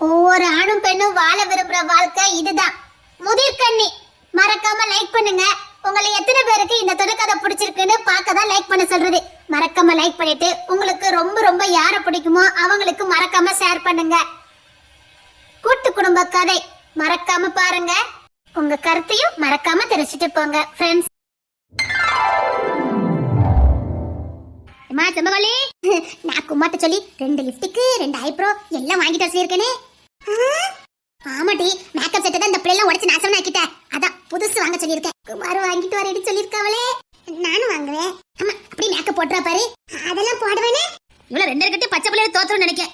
ஒவ்வொரு ஆணும் பெண்ணும் வாழ விரும்புற வாழ்க்கை இதுதான். முதிர்கண்ணி மறக்காம லைக் பண்ணுங்க. உங்களை எத்தனை பேருக்கு இந்த தொடர்கதை பிடிச்சிருக்குன்னு பார்க்க தான் லைக் பண்ண சொல்றது. மறக்காம லைக் பண்ணிட்டு உங்களுக்கு ரொம்ப ரொம்ப யாரை பிடிக்குமோ அவங்களுக்கு மறக்காம ஷேர் பண்ணுங்க. கூட்டு குடும்ப கதை மறக்காம பாருங்க. உங்க கருத்தையும் மறக்காம தெரிஞ்சுட்டு போங்க ஃப்ரெண்ட்ஸ். செம்பவலி, நான் குமாட்ட சொல்லி 2 லிப்டிக்கு 2 ஐப்ரோ எல்லாம் வாங்கிட்டு வச்சிருக்கேனே. ஆமாடி, மேக்கப் செட்டை தான் இந்த பிள்ளைலாம் உடைச்சு நாசம் ஆக்கிட்டேன். அதான் புதுசு வாங்க சொல்லியிருக்கேன். குமார் வாங்கிட்டு வரேன்னு சொல்லியிருக்காவளே, நானும் வாங்குவேன். ஆமா, அப்படி மேக்கப் போட்டுறா பாரு. அதெல்லாம் போடுவேனே. இவ்வளவு 2 கட்டி பச்சை பிள்ளைய தோத்துறோம்னு நினைக்கேன்.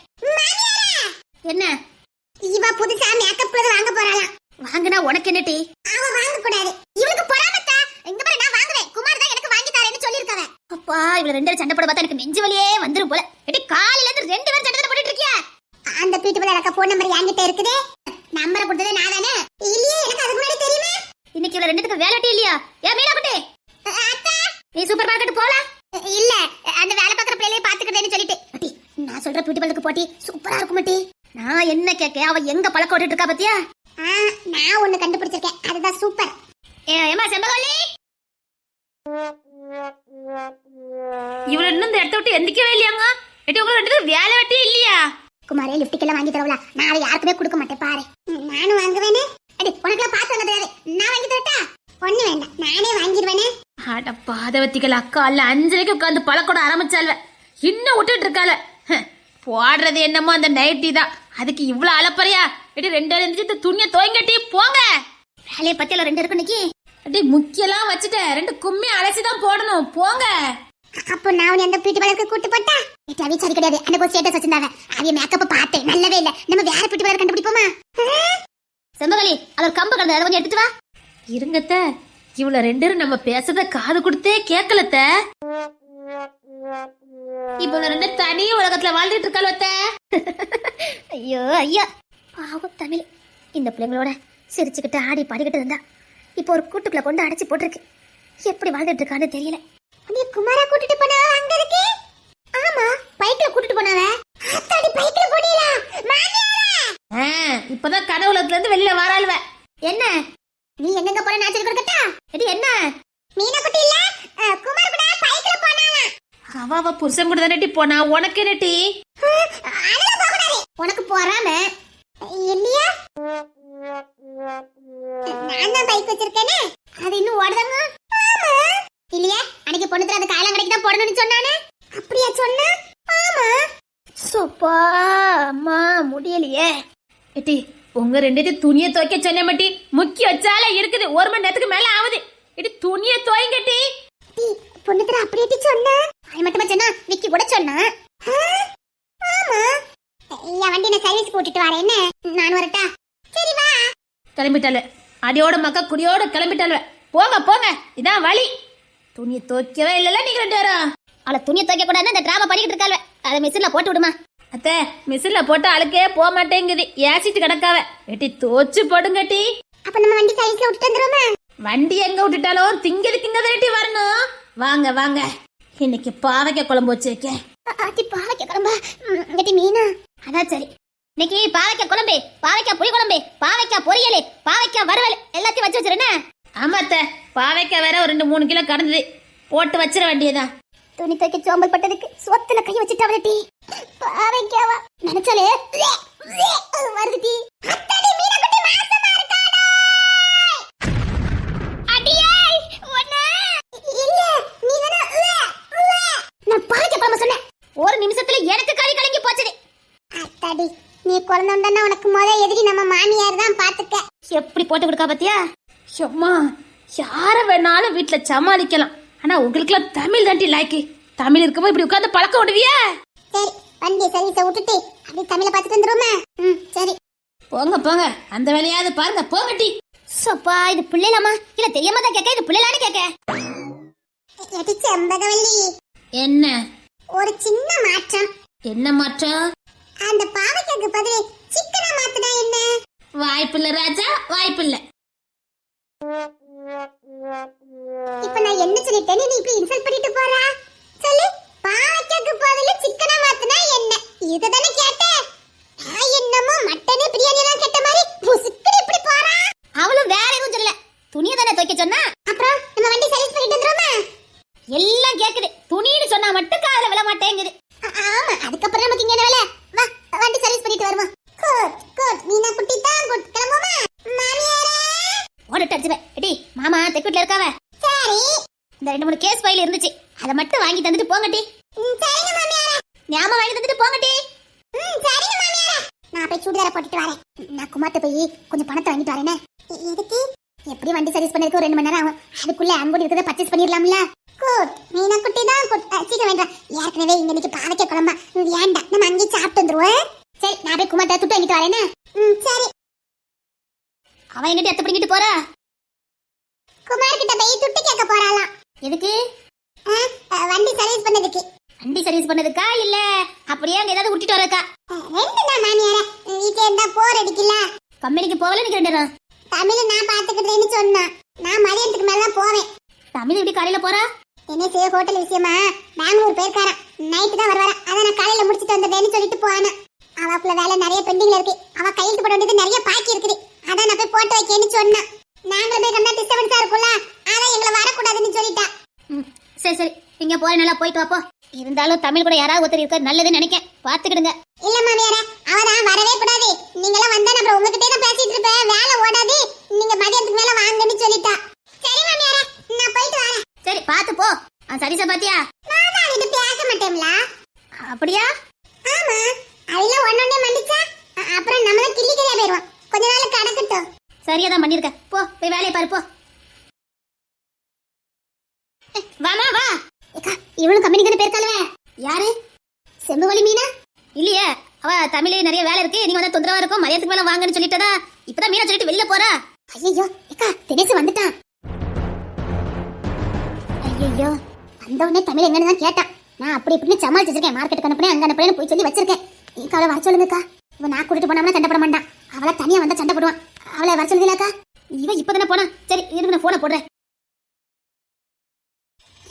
என்ன இவ புதுசா மேக்கப் வாங்க போறாளாம். வாங்குனா உனக்கு என்னடி? அவ வாங்க கூடாது, இவளுக்கு பொறாமத்தா. இங்க பாரு, நான் வாங்குவேன். குமார் தான் எனக்கு வாங்கி தரேன்னு சொல்லிருக்காங்க. அப்பா, இவள 2 பேரும் சண்டை போட பார்த்தா எனக்கு நெஞ்சு வலியே வந்துரும் போல. எடி, காலையில இருந்து 2 பேரும் சண்டை போட்டுட்டு இருக்கியா? அந்த பீட்டு பிள்ளை எனக்கு போன் நம்பர் என்கிட்ட இருக்குது. நம்பரை கொடுத்ததே நான் தானே. இல்லையே, எனக்கு அதுக்கு முன்னாடி தெரியுமே. இன்னைக்கு இவள 2 பேருக்கு வேலை வெட்டி இல்லையா? ஏன் மேல குட்டி அத்தா, நீ சூப்பர் மார்க்கெட் போல? இல்ல, அந்த வேலை பார்க்குற பிள்ளையை பாத்துக்கிட்டேன்னு சொல்லிட்டு. அட்டி, நான் சொல்ற பீட்டு பிள்ளைக்கு போட்டி சூப்பரா இருக்கும் மாட்டி. நான் என்ன கேட்க, அவ எங்க பழக்க ஓட்டிட்டு இருக்கா பாத்தியா? நான் ஒண்ணு கண்டுபிடிச்சிருக்கேன், அதுதான் சூப்பர். ஏமா செம்பகவல்லி, இவள இன்னும் இந்த இடத்த விட்டு எந்திக்கவே இல்லையாங்க. எட்டி, உங்களை 2 பேரும் வேலை வெட்டி இல்லையா? குமாரே, லிப்டிக் எல்லாம் வாங்கி தரவல. நான் அதை யாருக்குமே கொடுக்க மாட்டேன் பாரு. நானும் வாங்குவேனே. அடி, உனக்குலாம் பார்த்து வாங்க தெரியாது. நான் வாங்கி தரட்டா? ஒண்ணு வேண்டாம், நானே வாங்கிடுவேனே. அட பாதவத்திகள், அக்கா அல்ல 5 உட்காந்து பழக்கூட ஆரம்பிச்சால, இன்னும் விட்டுட்டு இருக்கால. போடுறது என்னமோ அந்த நைட்டி தான், அதுக்கு இவ்வளவு அலப்பறையா? எடி, 2 எழுந்துட்டு துணியை துவங்கட்டி போங்க. வேலையை பத்தி 2 இருக்கு இன்னைக்கு. அடி, முக்கியெல்லாம் வச்சுட்டேன், 2 கும்மி அலசிதான் போடணும், போங்க. அப்போ நான் எந்த பீட்டு வளர்க்க கூட்டு போட்டா? அவி சரி கிடையாது. எனக்கு ஸ்டேட்டஸ் வச்சிருந்தாங்க. அவிய மேக்கப் பார்த்தேன், நல்லவே இல்ல. நம்ம வேற பீட்டு வளர்க்க கண்டுபிடிப்போமா? செம்பகவலி, அவர் கம்பு கடந்த அதை கொஞ்சம் எடுத்துட்டு வா. இருங்கத்த, இவ்வளவு 2 பேரும் நம்ம பேசுறத காது கொடுத்தே கேட்கலத்த. இப்ப 2 தனி உலகத்துல வாழ்ந்துட்டு இருக்காளத்த. ஐயோ ஐயா, பாவம் தமிழ். இந்த பிள்ளைங்களோட சிரிச்சுக்கிட்டு ஆடி பாடிக்கிட்டு இருந்தா இப்போ ஒரு கூட்டுக்குள்ள கொண்டு அடைச்சு போட்டிருக்கு. எப்படி வாழ்ந்துட்டு இருக்கான்னு தெரியல. நீ குமாரா கூட்டிட்டு போனா அங்க இருக்கு? ஆமா, பைக்ல கூட்டிட்டு போனாவ. அத்தாடி, பைக்ல போனீங்களா? மாமியாரா, இப்பதான் கனவுலத்துல இருந்து வெளியில வராளுவ. என்ன நீ எங்க போற? நான் சொல்லி கொடுக்கட்டா? இது என்ன மீனா குட்டி இல்ல, குமார் கூட பைக்ல போனாவா? அவ புருஷன் கூட தானே போனா, உனக்கு என்னட்டி? அதெல்லாம் போக கூடாது. உனக்கு போறாம இல்லையா? நான் தான் பைக் வச்சிருக்கேனே, அது இன்னும் ஓடுதாங்க. ஆமா இல்லையா? அன்னைக்கு பொண்ணு தர அந்த காலம் கடைக்கு தான் போடணும்னு சொன்னானே. அப்படியா சொன்னா? ஆமா. சோப்பா அம்மா, முடியலையே. எட்டி, உங்க 2 பேரும் துணியை துவைக்க சொன்ன மாட்டி, முக்கி வச்சாலே இருக்குது. 1 மணி நேரத்துக்கு மேல ஆகுது. எட்டி, துணியை துவைங்கட்டி. பொண்ணு தர அப்படியே சொன்னா? அது மட்டும் சொன்னா, விக்கி கூட சொன்னா. ஆமா, என் வண்டி நான் சர்வீஸ் போட்டுட்டு வரேன். என்ன, நான் வரட்டா? சரி வா. கிளம்பிட்டால, அடியோட மக்கா குடியோட கிளம்பிட்டால. போங்க போங்க, இதான் வழி. துணியை துவைக்கவே இல்லல நீங்க 2 பேரும். அவளை துணியை துவைக்க கூடாது, அந்த டிராமா பண்ணிக்கிட்டு இருக்காள். அதை மிஷின்ல போட்டு விடுமா? அத்தை, மிஷின்ல போட்டு அழுக்கே போக மாட்டேங்குது, ஏசிட்டு கிடக்காவ. எட்டி, தோச்சு போடுங்கட்டி. அப்ப நம்ம வண்டி சர்வீஸ்ல விட்டுட்டு வந்துருமா? வண்டி எங்க விட்டுட்டாலும் திங்கிறதுக்கு இங்க தானே வரணும். வாங்க வாங்க, இன்னைக்கு பாவைக்காய் குழம்பு வச்சிருக்கேன். பாவைக்காய் குழம்பா? இங்கட்டி மீனா? அதான் சரி. இன்னைக்கு பாவைக்காய் குழம்பு, பாவைக்காய் புளி குழம்பு, பாவைக்காய் பொரியல், பாவைக்காய் வறுவல் எல்லாத்தையும் வச்சு வச்சிருந்தே. ஆமா அத்தை, பாவைக்காய் வேற ஒரு 2-3 கிலோ கடந்தது, போட்டு வச்சிட வேண்டியதான். துணி துவைக்க சோம்பல் பட்டதுக்கு சொத்துல கை வச்சுட்டாவல டீ. பாவைக்காவா நினைச்சாலே வருது டீ. அத்தாடி, மீனா குட்டி மாசமா இருக்காடா. அடியே ஒண்ணே இல்ல, நீ தான நான் பாவைக்காய் குழம்பு சொன்னேன். ஒரு நிமிஷத்துல எனக்கு கை கலங்கி போச்சுடி. அத்தாடி, நீ குழந்தைன்னா உனக்கு எதிரி நம்ம மாமியார் தான், பாத்துக்க. எப்படி போட்டு கொடுக்கா பாத்தியா? அம்மா, யார வேணாலும் வீட்டுல சமாளிக்கலாம், ஆனா உங்களுக்குலாம் தமிழ் தாண்டி லாய்க்கு. தமிழ் இருக்கும்போது இப்படி உட்காந்து பழக்க விடுவியா? சரி, வண்டி சர்வீஸை விட்டுட்டு அப்படி தமிழை பார்த்துட்டு வந்துருமா? சரி போங்க போங்க, அந்த வேலையாவது பாருங்க, போங்கட்டி. சப்பா, இது பிள்ளைலாமா இல்ல தெரியாம தான் கேட்க? இது பிள்ளைலான்னு கேட்க. எடி செம்பகவல்லி, என்ன ஒரு சின்ன மாற்றம். என்ன மாற்றம்? அந்த பாவைக்காய்க்கு பதில் சிக்கனா மாத்துனா என்ன? வாய்ப்பில்லை ராஜா, வாய்ப்பில்லை. இப்ப நான் என்ன சொல்லிட்டேன்னு நீ இப்படி இன்சல்ட் பண்ணிட்டு போறா? சொல்லு, பாவைக்காய்க்கு பதில் சிக்கனா மாத்துனா என்ன? இதுதானே கேட்டேன். என்னமோ மட்டனே போயிட்டு வருவோம். குட் குட் மீனா குட்டி தான் குட். கிளம்புமா மாமியாரே? ஓடட்டு அடிச்சுவே. எடி மாமா தெக்குட்ல இருக்காவ. சரி. இந்த 2-3 கேஸ் ஃபைல் இருந்துச்சு, அதை மட்டும் வாங்கி தந்துட்டு போங்கட்டி. சரிங்க மாமியாரே. ஞாபகம் வாங்கி தந்துட்டு போங்கட்டி. சரிங்க மாமியாரே. நான் போய் சுடிதார போட்டுட்டு வரேன். நான் குமார்ட்ட போய் கொஞ்சம் பணத்தை வாங்கிட்டு வரேனே. எதுக்கு? எப்படி வண்டி சர்வீஸ் பண்ணதுக்கு ஒரு 2 மணி நேரம் ஆகும். அதுக்குள்ள அங்கோடி இருக்கிறத பர்ச்சேஸ் பண்ணிடலாம்ல. குட் மீனா குட்டி தான் குட். சீக்கிரம் வேண்டாம். ஏற்கனவே இங்க இன்னைக்கு பாவக்காய் குழம்பா வேண்டாம். நம்ம அங்கேயே சாப்பிட்டு வந்துருவோம். சரி நான் போய் குமார்ட்ட துட்டு வாங்கிட்டு வரேனே. சரி. அவன் எங்கிட்ட எத்த பிடிக்கிட்டு போறா? குமார் கிட்ட போய் துட்டு கேட்க போறாளாம். எதுக்கு? வண்டி சர்வீஸ் பண்ணதுக்கு. வண்டி சர்வீஸ் பண்ணதுக்கா இல்ல அப்படியே அங்க ஏதாவது விட்டுட்டு வரக்கா? ரெண்டு தான் மாமியாரே. வீட்ல இருந்தா போர் அடிக்கல. கம்பெனிக்கு போகல நீங்க 2 நேரம்? தமிழ் நான் பாத்துக்கிட்டேன்னு சொன்னா. நான் மதியத்துக்கு மேல தான் போவேன். தமிழ் எப்படி காலையில போறா? தினேஷ் ஹோட்டல் விஷயமா பெங்களூர் போயிருக்காரா. நைட்டு தான் வருவாரா. அத நான் காலையில முடிச்சிட்டு வந்துட்டேன்னு சொல்லிட்டு போவானா. அவக்குள்ள வேலை நிறைய பெண்டிங்ல இருக்கு. அவ கையெழுத்து போட வேண்டியது நிறைய பாக்கி இருக்குது. அதான் நான் போய் போட்டு வைக்கேன்னு சொன்னா. நாங்க போய் கண்டா டிஸ்டர்பன்ஸா இருக்கும்ல. அதான் எங்களை வரக்கூடாதுன்னு சொல்லிட்டா. சரி சரி, நீங்க போற நல்லா போயிட்டு வாப்போ. இருந்தாலும் தமிழ் கூட யாராவது ஒருத்தர் இருக்க நல்லதுன்னு நினைக்கேன். பாத்துக்கிடுங்க. இல்ல மாமியாரே, அவதான் வரவே கூடாது. நீங்களாம் வந்தா நான் உங்ககிட்டே தான் பேசிட்டு இருப்பேன். வேலை ஓடாது. நீங்க மதியத்துக்கு மேல வாங்கன்னு சொல்லிட்டா. சரி மாமியாரே, நான் போயிட்டு வரேன். சரி பாத்து போ. சரிசா பாத்தியா? நான் தான் இது பேச மாட்டேன்ல. அப்படியா? ஆமா, அதெல்லாம் ஒண்ணொண்ணே மன்னிச்சா அப்புறம் நம்மள கிள்ளிக்கறியா போயிடுவோம். கொஞ்ச நாள் கடக்கட்டும். சரியா தான் பண்ணிருக்க. போ போய் வேலையை பாரு போ. வாமா வா. இவனும் கம்பெனிக்கு போயிருக்காளே. யாரு? செம்புவலி மீனா? இல்லையே, அவ தமிழ் நிறைய வேலை இருக்கு, நீங்க வந்து தொந்தரவா இருக்கும், மதியத்துக்கு மேல வாங்கன்னு சொல்லிட்டதா. இப்பதான் மீனா சொல்லிட்டு வெளியில போறா. ஐயோ ஏக்கா, தினேஷ் வந்துட்டான். ஐயோ வந்தவனே தமிழ் எங்கன்னு தான் கேட்டான். நான் அப்படி இப்படின்னு சமாளிச்சு வச்சிருக்கேன். மார்க்கெட்டுக்கு அனுப்புறேன், அங்க அனுப்புறேன்னு போய் சொல்லி வச்சிருக்கேன். நீங்க அவளை வர சொல்லுங்கக்கா. இவன் நான் கூட்டிட்டு போனோம்னா சண்டை போட மாட்டான். அவளை தனியா வந்தா சண்டை போடுவான். அவளை வர சொல்லுங்களாக்கா. இவன் இப்பதானே போனா. சரி இருக்கு, நான் போனை போடுறேன்.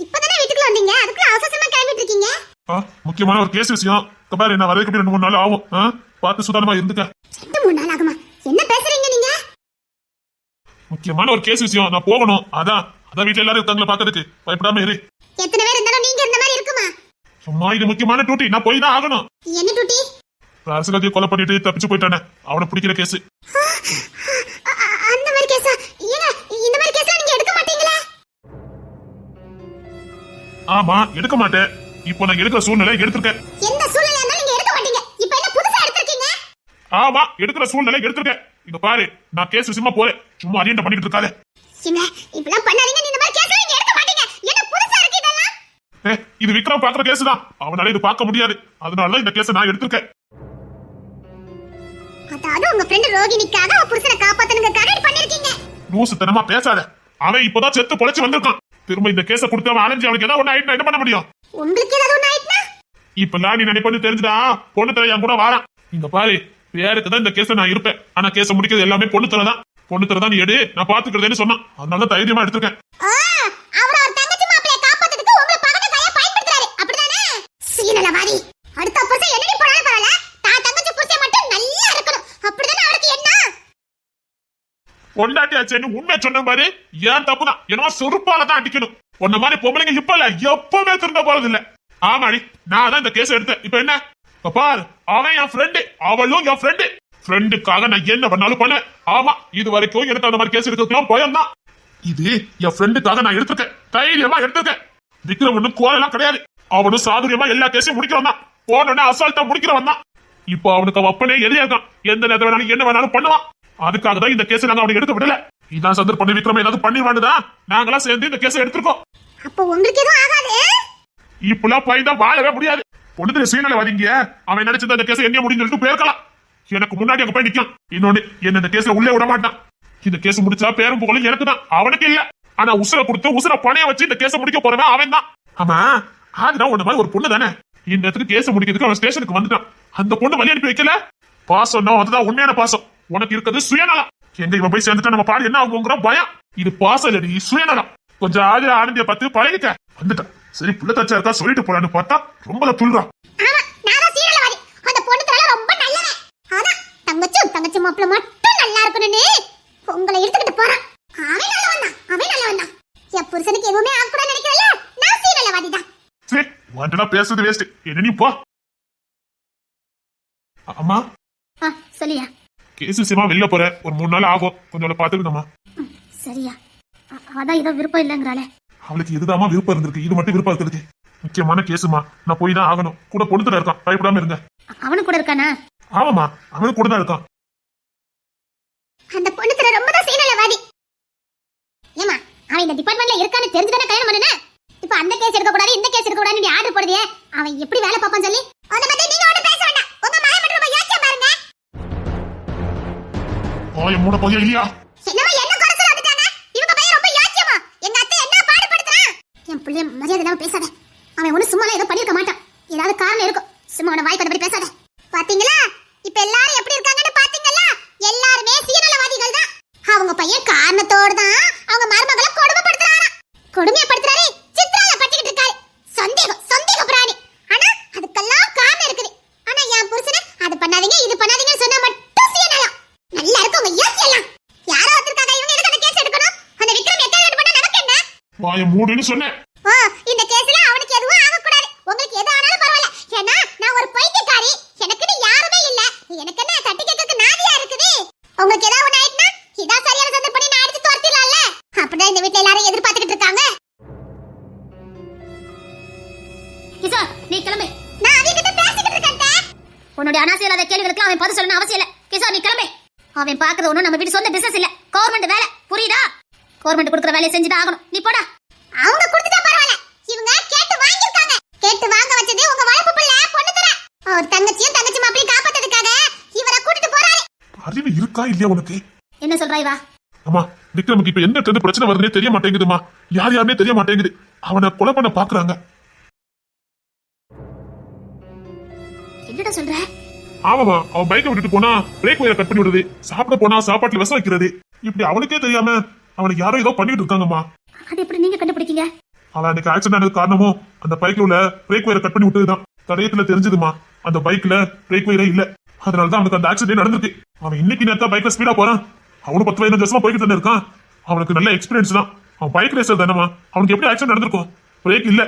இப்பதானே வீட்டுக்குள்ள வந்தீங்க, அதுக்குள்ள அவசரமா கிளம்பிட்டு இருக்கீங்க. முக்கியமான ஒரு கேஸ் விஷயம். பாரு, நான் வரதுக்கு 2-3 நாள் ஆகும். பார்த்து சுதாரணமா இருந்துக்க. 2-3 நாள் ஆகுமா? என்ன பேசுறீங்க நீங்க? முக்கியமான ஒரு கேஸ் விஷயம், நான் போகணும். அதான் வீட்டுல எல்லாரும் இருக்காங்களா பாக்கிறதுக்கு. பயப்படாம இரு. எத்தனை பேர் இருந்தாலும் நீங்க இந்த மாதிரி இருக்குமா? சும்மா இது முக்கியமான டியூட்டி, நான் போய் தான் ஆகணும். என்ன டியூட்டி? அரசியல்வாதியை கொலை பண்ணிட்டு தப்பிச்சு போயிட்டானே, அவனை பிடிக்கிற கேஸ். அந்த மாதிரி கேஸா? ஏங்க இந்த மாதிரி கேஸ்ல நீங்க எடுக்க மாட்டீங்களா? ஆமா, எடுக்க மாட்டேன். இப்போ நான் எடுக்கிற சூழ்நிலை எடுத்திருக்கேன். எந்த சூழ்நிலை இருந்தாலும் நீங்க எடுக்க மாட்டீங்க. இப்போ என்ன புதுசா எடுத்துக்கீங்க? ஆமா, எடுக்கிற சூழ்நிலை எடுத்திருக்கேன். இங்க பாரு, நான் கேஸ் விஷயமா போறேன். சும்மா அரியண்ட பண்ணிட்டு இருக்காத. என்ன இப்பலாம் பண்ணாதீங்க. இந்த மாதிரி கேஸ்ல நீங்க எடுக்க மாட்டீங்க. என்ன புதுசா இருக்கு இதெல்லாம்? இது விக்ரம் பாக்குற கேஸ் தான். அவனால இது பார்க்க முடியாது. அதனால இந்த கேஸை நான் எடுத்திருக்கேன். அதாவது உங்க ஃப்ரெண்ட் ரோகிணிக்காக அவ புருஷனை காப்பாத்தணுங்கறதுக்காக இது பண்ணிருக்கீங்க. லூசுத்தனமா பேசாத. அவன் இப்போதான் செத்து பொழைச்சு வந்திருக்கான். திரும்ப இந்த கேஸை கொடுத்து அவன் அலைஞ்சு அவனுக்கு ஏதாவது ஒண்ணு ஆயிட்டு என்ன பண்ண முடியும்? உங்களுக்கு ஏதாவது ஒண்ணு ஆயிட்டுனா? இப்பெல்லாம் நீ நினைப்பது தெரிஞ்சுதா? பொண்ணு தர என் கூட வாரான். இங்க பாரு, பேருக்கு தான் இந்த கேஸை நான் இருப்பேன். ஆனா கேஸை முடிக்கிறது எல்லாமே பொண்ணு தர தான். பொண்ணு தர தான் நீ எடு, நான் பாத்துக்கிறதேன்னு சொன்னான். அதனால தைரியமா எடுத்திருக்கேன். அவர ஒரு தங்கச்சி மாப்பிளைய காப்பாத்துறதுக்கு உங்க பகன கைய பயன்படுத்துறாரு. அப்படிதானே? சீனலவாதி. அடுத்த புருஷன் என்னடி போறாலும் பரவாயில்ல. தான் தங்கச்சி புருஷன் மட்டும் நல்லா இருக்கணும். அப்படிதானே அவருக்கு என்ன? பொண்டாட்டி ஆச்சேன்னு உண்மை சொன்ன பாரு, ஏன் தப்புதான். என்னவோ சொருப்பால தான் அடிக்கணும். உன்ன மாதிரி பொம்பளைங்க இப்ப இல்ல, எப்பவுமே திரும்ப போறது இல்ல. ஆமாடி, நான் தான் இந்த கேஸ் எடுத்தேன். இப்ப என்ன பாரு, அவன் என் ஃப்ரெண்டு, அவளும் என் ஃப்ரெண்டு. ஃப்ரெண்டுக்காக நான் என்ன பண்ணாலும் பண்ணுவேன். ஆமா, இது வரைக்கும் எனக்கு அந்த மாதிரி கேஸ் எடுக்கிறதுலாம் பயம் தான். இது என் ஃப்ரெண்டுக்காக நான் எடுத்திருக்கேன். தைரியமா எடுத்திருக்கேன். விக்ரம் ஒண்ணும் கோலெல்லாம் கிடையாது. அவனும் சாதுரியமா எல்லா கேஸையும் முடிக்கிறவன் தான். போனோடனே அசால்ட்டா முடிக்கிறவன் தான். இப்போ அவனுக்கு அவன் அப்பனே எதிரியா இருக்கான். எந்த நேரத்துல வேணாலும் என்ன வேணாலும் பண்ணுவான். அதுக்காக தான் இந்த கேஸை நாங்க அவனுக்கு எடுக்க விடல. இதான் சந்தர்ப்பம், விக்ரம் ஏதாவது பண்ணிடுவானுதான் நாங்களாம் சேர்ந்து இந்த கேஸை எடுத்திருக்கோம். அப்ப உங்களுக்கு எதுவும் ஆகாது? இப்பெல்லாம் பயந்தா வாழவே முடியாது. பொண்ணுத்துல சீனலை வரீங்க. அவன் நினைச்சது அந்த கேஸை என்ன முடிஞ்சு சொல்லிட்டு போயிருக்கலாம். எனக்கு முன்னாடி அங்க போய் நிக்கான். இன்னொன்னு, என்ன இந்த கேஸ்ல உள்ளே விட மாட்டான். இந்த கேஸ் முடிச்சா பேரும் புகழும் எனக்கு தான், அவனுக்கு இல்ல. ஆனா உசுரை கொடுத்து உசுரை பணைய வச்சு இந்த கேஸை முடிக்க போறவன் அவன் தான். ஆமா, அதுதான் உன்ன மாதிரி ஒரு பொண்ணு தானே. இந்த இடத்துக்கு கேஸை முடிக்கிறதுக்கு அவன் ஸ்டேஷனுக்கு வந்துட்டான். அந்த பொண்ணு வழி அனுப்பி வைக்கல. பாசம் அதுதான் உண்மையான பாசம். உனக்கு இருக்கிறது சுயநலம். எங்க இவன் போய் சேர்ந்துட்டா நம்ம பாடு என்ன ஆகுங்கிற பயம். இது பாசம் இல்லடி, சுயநலம். கொஞ்சம் ஆனந்திய பார்த்து பழகிக்க. வந்துட்டான். சரி, புள்ள தச்சா இருக்கா சொல்லிட்டு போலான்னு பார்த்தா ரொம்ப துள்றான். தங்கச்சி மாப்பிள்ள மட்டும் நல்லா இருக்கணும்னு உங்களை எடுத்துக்கிட்டு போறான். அவன் நல்லவன் தான். என் புருஷனுக்கு எதுவுமே ஆகக்கூடாது நினைக்கிறல, நான் சீனலவாதி தான். சரி, வாண்டனா பேசுறது வேஸ்ட். என்ன நீ போ. அம்மா, சொல்லியா? கேஸ் விஷயமா வெளில போற ஒரு 3 நாள் ஆகும், கொஞ்சம் பாத்துக்கணுமா? சரியா? அதான் ஏதோ விருப்பம் இல்லைங்கிறாளே. அவளுக்கு இதுதாமா விருப்பம் இருந்திருக்கு, இது மட்டும் விருப்பம் இருக்கிறதுக்கு முக்கியமான கேசுமா. நான் போய் தான் ஆகணும். கூட பொண்ணுத்துல இருக்கான், பயப்படாம இருங்க. அவனு கூட இருக்கானா? ஆமாமா, அவனுக்கு கூட தான் இருக்கான். அந்த பொண்ணுத்துல ரொம்ப தான் சீனலவாதி. ஏமா அவன் இந்த டிபார்ட்மெண்ட்ல இருக்கான்னு தெரிஞ்சுதானே கல்யாணம் பண்ணனே. இப்போ அந்த கேஸ் எடுக்க கூடாது இந்த கேஸ் எடுக்க கூடாது நீ ஆர்டர் போடுறியே, அவன் எப்படி வேலை பார்ப்பான்னு சொல்லி. அத பத்தி நீங்க ஒண்ணு பேச வேண்டாம். உங்க மகன் மட்டும் ரொம்ப யோசிச்சு பாருங்க. ஓய் மூட போய் இல்லையா? என்னமா என்ன குறைச்சல் வந்துட்டாங்க? இவங்க பையன் ரொம்ப யோசிச்சுமா. எங்க அத்தை என்ன பாடுபடுத்துறான்? என் புள்ளைய மரியாதை இல்லாம பேசாத. அவன் ஒண்ணு சும்மாலாம் ஏதோ பண்ணிருக்க மாட்டான். ஏதாவது காரணம் இருக்கும். சும்மா அவன வாய் கதபடி பேசாத. பாத்தீங்களா? இப்ப எல்லாரும் எப்படி இருக்காங்கன்னு பாத்தீங்களா? எல்லாருமே சீனலவாதிகள் தான். அவங்க பையன் காரணத்தோட தான் அவங்க மருமகளை கொடுமைப்படுத்துறானா. கொடுமைப்படுத்துறாரே சித்ரால பட்டிக்கிட்டு இருக்காரு. சந்தேக பிராணி. ஆனா அதுக்கெல்லாம் காரணம் இருக்குது. ஆனா என் புருஷனே அது பண்ணாதீங்க இது பண்ணாதீங்கன்னு சொன்னா மட்டும் சீனலாம். நல்லா இருக்கு உங்க யோசியெல்லாம். யாரோ ஒருத்தருக்காக இவங்க எதுக்கு அந்த கேஸ் எடுக்கணும்? அந்த விக்ரம் எக்கேட் பண்ணா நமக்கு என்ன? வாய மூடுன்னு சொன்னேன். இந்த கேஸ்ல அவனுக்கு எதுவும் ஆகக்கூடாது. உங்களுக்கு எது ஆனாலும் பரவாயில்ல. ஏன்னா நான் ஒரு பைத்தியக்காரி. எனக்குன்னு யாருமே இல்ல. எனக்கு என்ன தட்டி கேட்கறதுக்கு நாதியா இருக்குது. உங்களுக்கு ஏதாவது ஒண்ணு ஆயிட்டுனா இதா சரியான சந்தர்ப்பம் பண்ணி நான் அடிச்சு துரத்திடலாம்ல. அப்படிதான் இந்த வீட்ல எல்லாரும் எதிர்பார்த்துக்கிட்டு இருக்காங்க. கிஷா நீ கிளம்பு. நான் அவகிட்ட பேசிக்கிட்டு இருக்கேன். உன்னுடைய அனாவசிய இல்லாத கேள்விகளுக்கு அவன் பதில் சொல்லணும் அவசியம் இல்ல. கிஷா நீ கிளம்பு. அவன் பாக்குறது ஒண்ணும் நம்ம வீட்டு சொந்த பிசினஸ் இல்ல, கவர்மெண்ட் வேலை. புரியுதா? கவர்மெண்ட் கொடுக்குற வேலையை செஞ்சுட்டு ஆகணும். நீ போடா. அவங்க கொடுத்துட்டா பரவாயில்ல. இவங்க கேட்டு வாங்கிருக்காங்க. கேட்டு வாங்க வச்சது உங்க வளர்ப்பு பிள்ளை பொண்ணு தர. அவர் தங்கச்சியும் தங்கச்சி மாப்பிளையும் காப்பாத்துறதுக்காக இவரை கூட்டிட்டு போறாரு. அறிவு இருக்கா இல்லையா உனக்கு? என்ன சொல்றாய் வா? அம்மா விக்ரமுக்கு இப்ப எந்த இடத்துல பிரச்சனை வருதுன்னே தெரிய மாட்டேங்குதுமா. யாருன்னே தெரிய மாட்டேங்குது. அவனை கொலை பண்ண பாக்குறாங்க. என்னடா சொல்ற? ஆமாமா, அவன் பைக்கை விட்டுட்டு போனா பிரேக் ஒயரை கட் பண்ணி விடுறது, சாப்பிட போனா சாப்பாட்டுல விஷம் வைக்கிறது. இப்படி அவனுக்கே தெரியாம அவனுக்கு யாரோ ஏதோ பண்ணிட்டு இருக்காங்கம்மா. அது எப்படி நீங்க கண்டுபிடிக்கீங்க? அவன் அன்னைக்கு ஆக்சிடென்ட் ஆனது காரணமும் அந்த பைக்ல உள்ள பிரேக் ஒயரை கட் பண்ணி விட்டதுதான். தடயத்துல தெரிஞ்சதுமா அந்த பைக்ல பிரேக் ஒயரே இல்ல. அதனாலதான் அவனுக்கு அந்த ஆக்சிடென்ட் நடந்திருக்கு. அவன் இன்னைக்கு நேரத்தா பைக்ல ஸ்பீடா போறான். அவனு 10-15 வருஷமா போய்கிட்டு தானே இருக்கான். அவனுக்கு நல்ல எக்ஸ்பீரியன்ஸ் தான். அவன் பைக் ரேசர் தானேமா. அவனுக்கு எப்படி ஆக்சிடென்ட் நடந்திருக்கும்? பிரேக் இல்ல.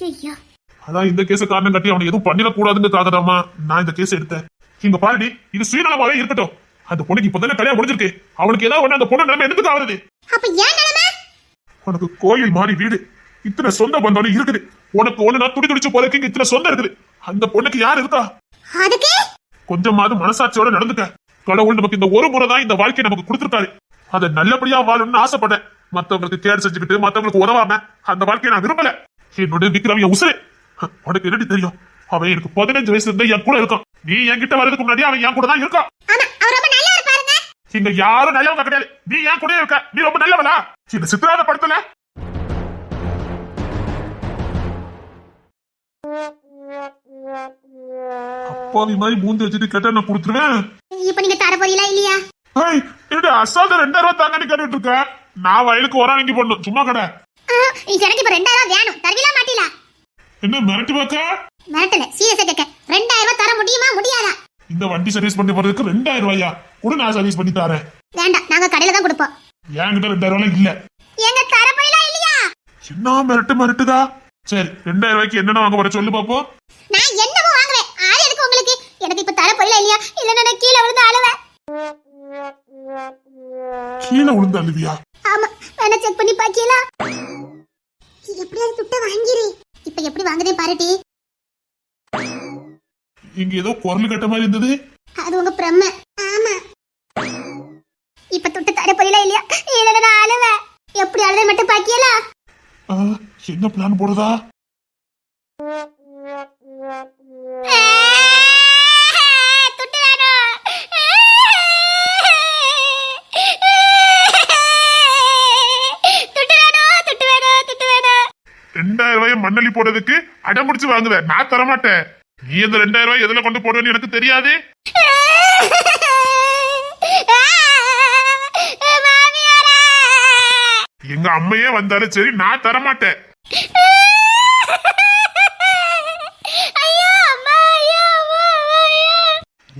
ஐயா அதான் இந்த கேஸ காரணம் காட்டி அவனை எதுவும் பண்ணிடக்கூடாதுங்கிறதுக்காகதாம்மா நான் இந்த கேஸ் எடுத்தேன். இங்க பாருடி, இது சுயநலமாவே இருக்கட்டும். அந்த பொண்ணுக்கு இப்பதானே கல்யாணம் முடிஞ்சிருக்கு. அவனுக்கு ஏதாவது ஒண்ணு அந்த பொண்ணு நிலைமை எதுக்கு ஆகுது? அப்ப ஏன் நிலைமை? உனக்கு கோயில் மாதிரி வீடு, இத்தனை சொந்த பந்தம் இருக்குது. உனக்கு ஒண்ணு நான் துடிச்சு போறதுக்கு இத்தனை சொந்தம் இருக்குது. அந்த பொண்ணுக்கு யார் இருக்கா? அதுக்கு கொஞ்சமாவது மனசாட்சியோட நடந்துக்க. கடவுள் நமக்கு இந்த ஒரு முறை தான் இந்த வாழ்க்கையை நமக்கு கொடுத்துருக்காரு. அதை நல்லபடியா வாழணும்னு ஆசைப்பட்டேன். மத்தவங்களுக்கு கேர் செஞ்சுக்கிட்டு மத்தவங்களுக்கு உதவாம அந்த வாழ்க்கையை நான் விரும்பல. என்னோட விக்ரம் என் உசுரு. உனக்கு என்னடி தெரியும்? அவன் எனக்கு 15 வயசுல இருந்து என் கூட இருக்கான். நீ என்கிட்ட வர்றதுக்கு முன்னாடி அவன் என் கூட தான் இருக்கான். ஆமா அவர் ரொம்ப நல்லா இருப்பாருங்க. இங்க யாரும் நல்லவங்க கிடையாது. நீ என் கூட இருக்க. நீ ரொம்ப நல்லவளா? இந்த சித்திராத படத்துல அப்பாவி மாதிரி மூஞ்சி வச்சுட்டு கேட்டா நான் கொடுத்துருவேன். இப்ப நீங்க தர போறீங்களா இல்லையா? என்னோட அசால்ட்ட 2000 ரூபாய் தாங்கன்னு கேட்டுட்டு இருக்க. நான் வயலுக்கு உரம் வாங்கி போடணும். சும்மா கடை. எனக்கு இப்ப 2000 ரூபாய் வேணும். தருவீங்களா மாட்டீங்களா? என்ன மிரட்டி பாக்க? மிரட்டல, சீரியஸா கேட்க. 2000 ரூபாய் தர முடியுமா முடியாதா? இந்த வண்டி சர்வீஸ் பண்ணி போறதுக்கு 2000 ரூபாயா? கூட நான் சர்வீஸ் பண்ணி தரேன். வேண்டாம், நாங்க கடையில தான் கொடுப்போம். என்கிட்ட 2000 ரூபாய் இல்ல. எங்க தர போறீங்களா இல்லையா? என்ன மிரட்டுதா? சரி 2000 ரூபாய்க்கு என்னென்ன வாங்க போற சொல்லு பாப்போம். நான் என்னமோ வாங்குவேன். ஆறு எதுக்கு உங்களுக்கு? எனக்கு இப்ப தர போறீங்களா இல்லையா? இல்ல நான் கீழே விழுந்து அழுவேன். கீழே விழுந்து அழுவியா? ஆமா, வேணா செக் பண்ணி பாக்கீங்களா? எப்படியாவது துட்ட வாங்கிரு. இப்ப எப்படி வாங்குதே பாருடி. இங்க ஏதோ குரல் கட்ட மாதிரி இருந்தது. அது உங்க பிரம்ம. ஆமா, இப்ப துட்ட தர போறீங்களா இல்லையா? இல்ல நான் அழுவேன். எப்படி அழுத மட்டும் பாக்கீங்களா? என்ன பிளான் போடுதா? துட்டு வேணும். 2000 ரூபாய் மண்ணலி போடுறதுக்கு அடம் முடிச்சு வாங்குத. நான் தரமாட்டேன். நீ இந்த 2000 ரூபாய் எதுல கொண்டு போடுவேன்னு எனக்கு தெரியாது. எங்க அம்மையே வந்தாலும் சரி நான் தரமாட்டேன்.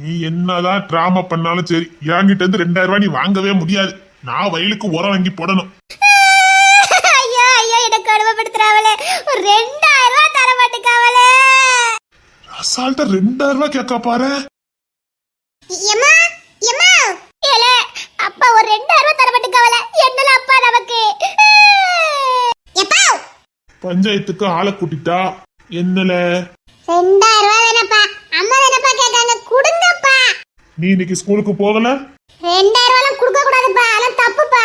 நீ என்னதான் டிராமா பண்ணாலும் சரி என்கிட்ட இருந்து 2000 ரூபாய் நீ வாங்கவே முடியாது. நான் வயலுக்கு உரம் வாங்கி போடணும். அசால்ட்டா 2000 ரூபாய் கேட்க பாரு. பஞ்சாயத்துக்கு ஆளை கூட்டிட்டா என்னல 2000 ரூபாய் தானப்பா, அம்மா தானப்பா கேட்காங்க, கொடுங்கப்பா. நீ இன்னைக்கு ஸ்கூலுக்கு போகல? 2000 ரூபாய் கொடுக்க கூடாதுப்பா, அதெல்லாம் தப்புப்பா.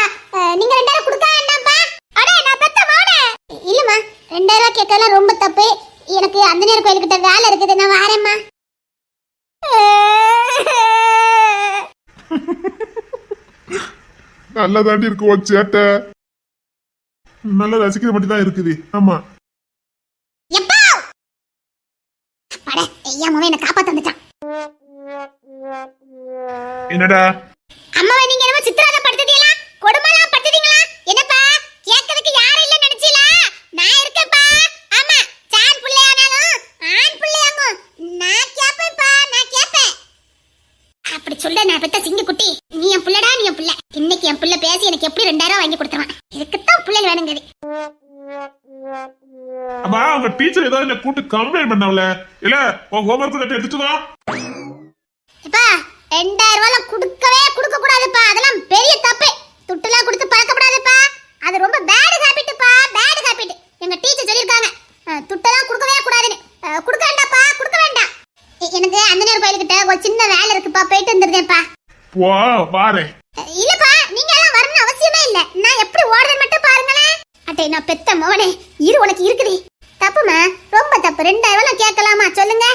நீங்க 2000 கொடுக்க வேண்டாம்ப்பா. அடே நான் பெத்த மகனே. இல்லம்மா, 2000 ரூபாய் கேட்கலாம் ரொம்ப தப்பு. எனக்கு அந்த நேரம் கோயில்கிட்ட வேலை இருக்குது, நான் வரேம்மா. நல்லா தாண்டி இருக்கு உன் சேட்டை, நல்லா ரசிக்கிற மட்டும் தான் இருக்குது. ஆமா எப்பா அட ஐயா மவன் என்ன காப்பாத்த வந்துட்டான். என்னடா அம்மாவை நீங்க என்னமோ சித்திரவதை படுத்துதீங்களா, கொடுமைலாம் படுத்துதீங்களா? என்னப்பா கேட்கறதுக்கு யாரும் இல்ல நினைச்சீங்களா? நான் இருக்கேன்ப்பா. ஆமா, சான் புள்ளையானாலும் ஆண் புள்ளையாகும் நான் கேப்பேன்ப்பா, நான் கேப்பேன். அப்படி சொல்ல நான் பெத்த சிங்க குட்டி, நீ என் புள்ளடா, நீ என் புள்ள. இன்னைக்கு என் புள்ள பேசி எனக்கு எப்படி 2000 ரூபாய் வாங்கி கொடுத்துருவான். இதுக்குத்தான் பிள்ளைங்க வேணுங்கிறது. அம்மா உங்க டீச்சர் ஏதாவது என்ன கூட்டு கம்ப்ளைண்ட் பண்ணவல இல்ல? உன் ஹோம்வொர்க் எடுத்துட்டு வா. எப்பா 2000 ரூபாய் கொடுக்கவே கொடுக்க கூடாதுப்பா, அதெல்லாம் பெரிய தப்பு. துட்டுலாம் கொடுத்து பழக்கப்படாதுப்பா, அது ரொம்ப பேட் ஹாபிட்ப்பா, பேட் ஹாபிட். எங்க டீச்சர் சொல்லிருக்காங்க துட்டெல்லாம் கொடுக்கவே கூடாதுன்னு. கொடுக்க வேண்டாம்ப்பா, கொடுக்க வேண்டாம். எனக்கு அந்த நேரம் கோயில்கிட்ட ஒரு சின்ன வேலை இருக்குப்பா, போயிட்டு வந்துருந்தேன்ப்பா. போ வாரே. இல்லப்பா, நீங்க எல்லாம் வரணும் அவசியமே இல்ல, நான் எப்படி ஓடுறேன் மட்டும் பாருங்களேன். அட்டை நான் பெத்த மவனே, இரு உனக்கு இருக்குது. தப்புமா, ரொம்ப தப்பு. 2000 ரூபாய் கேட்கலாமா சொல்லுங்க?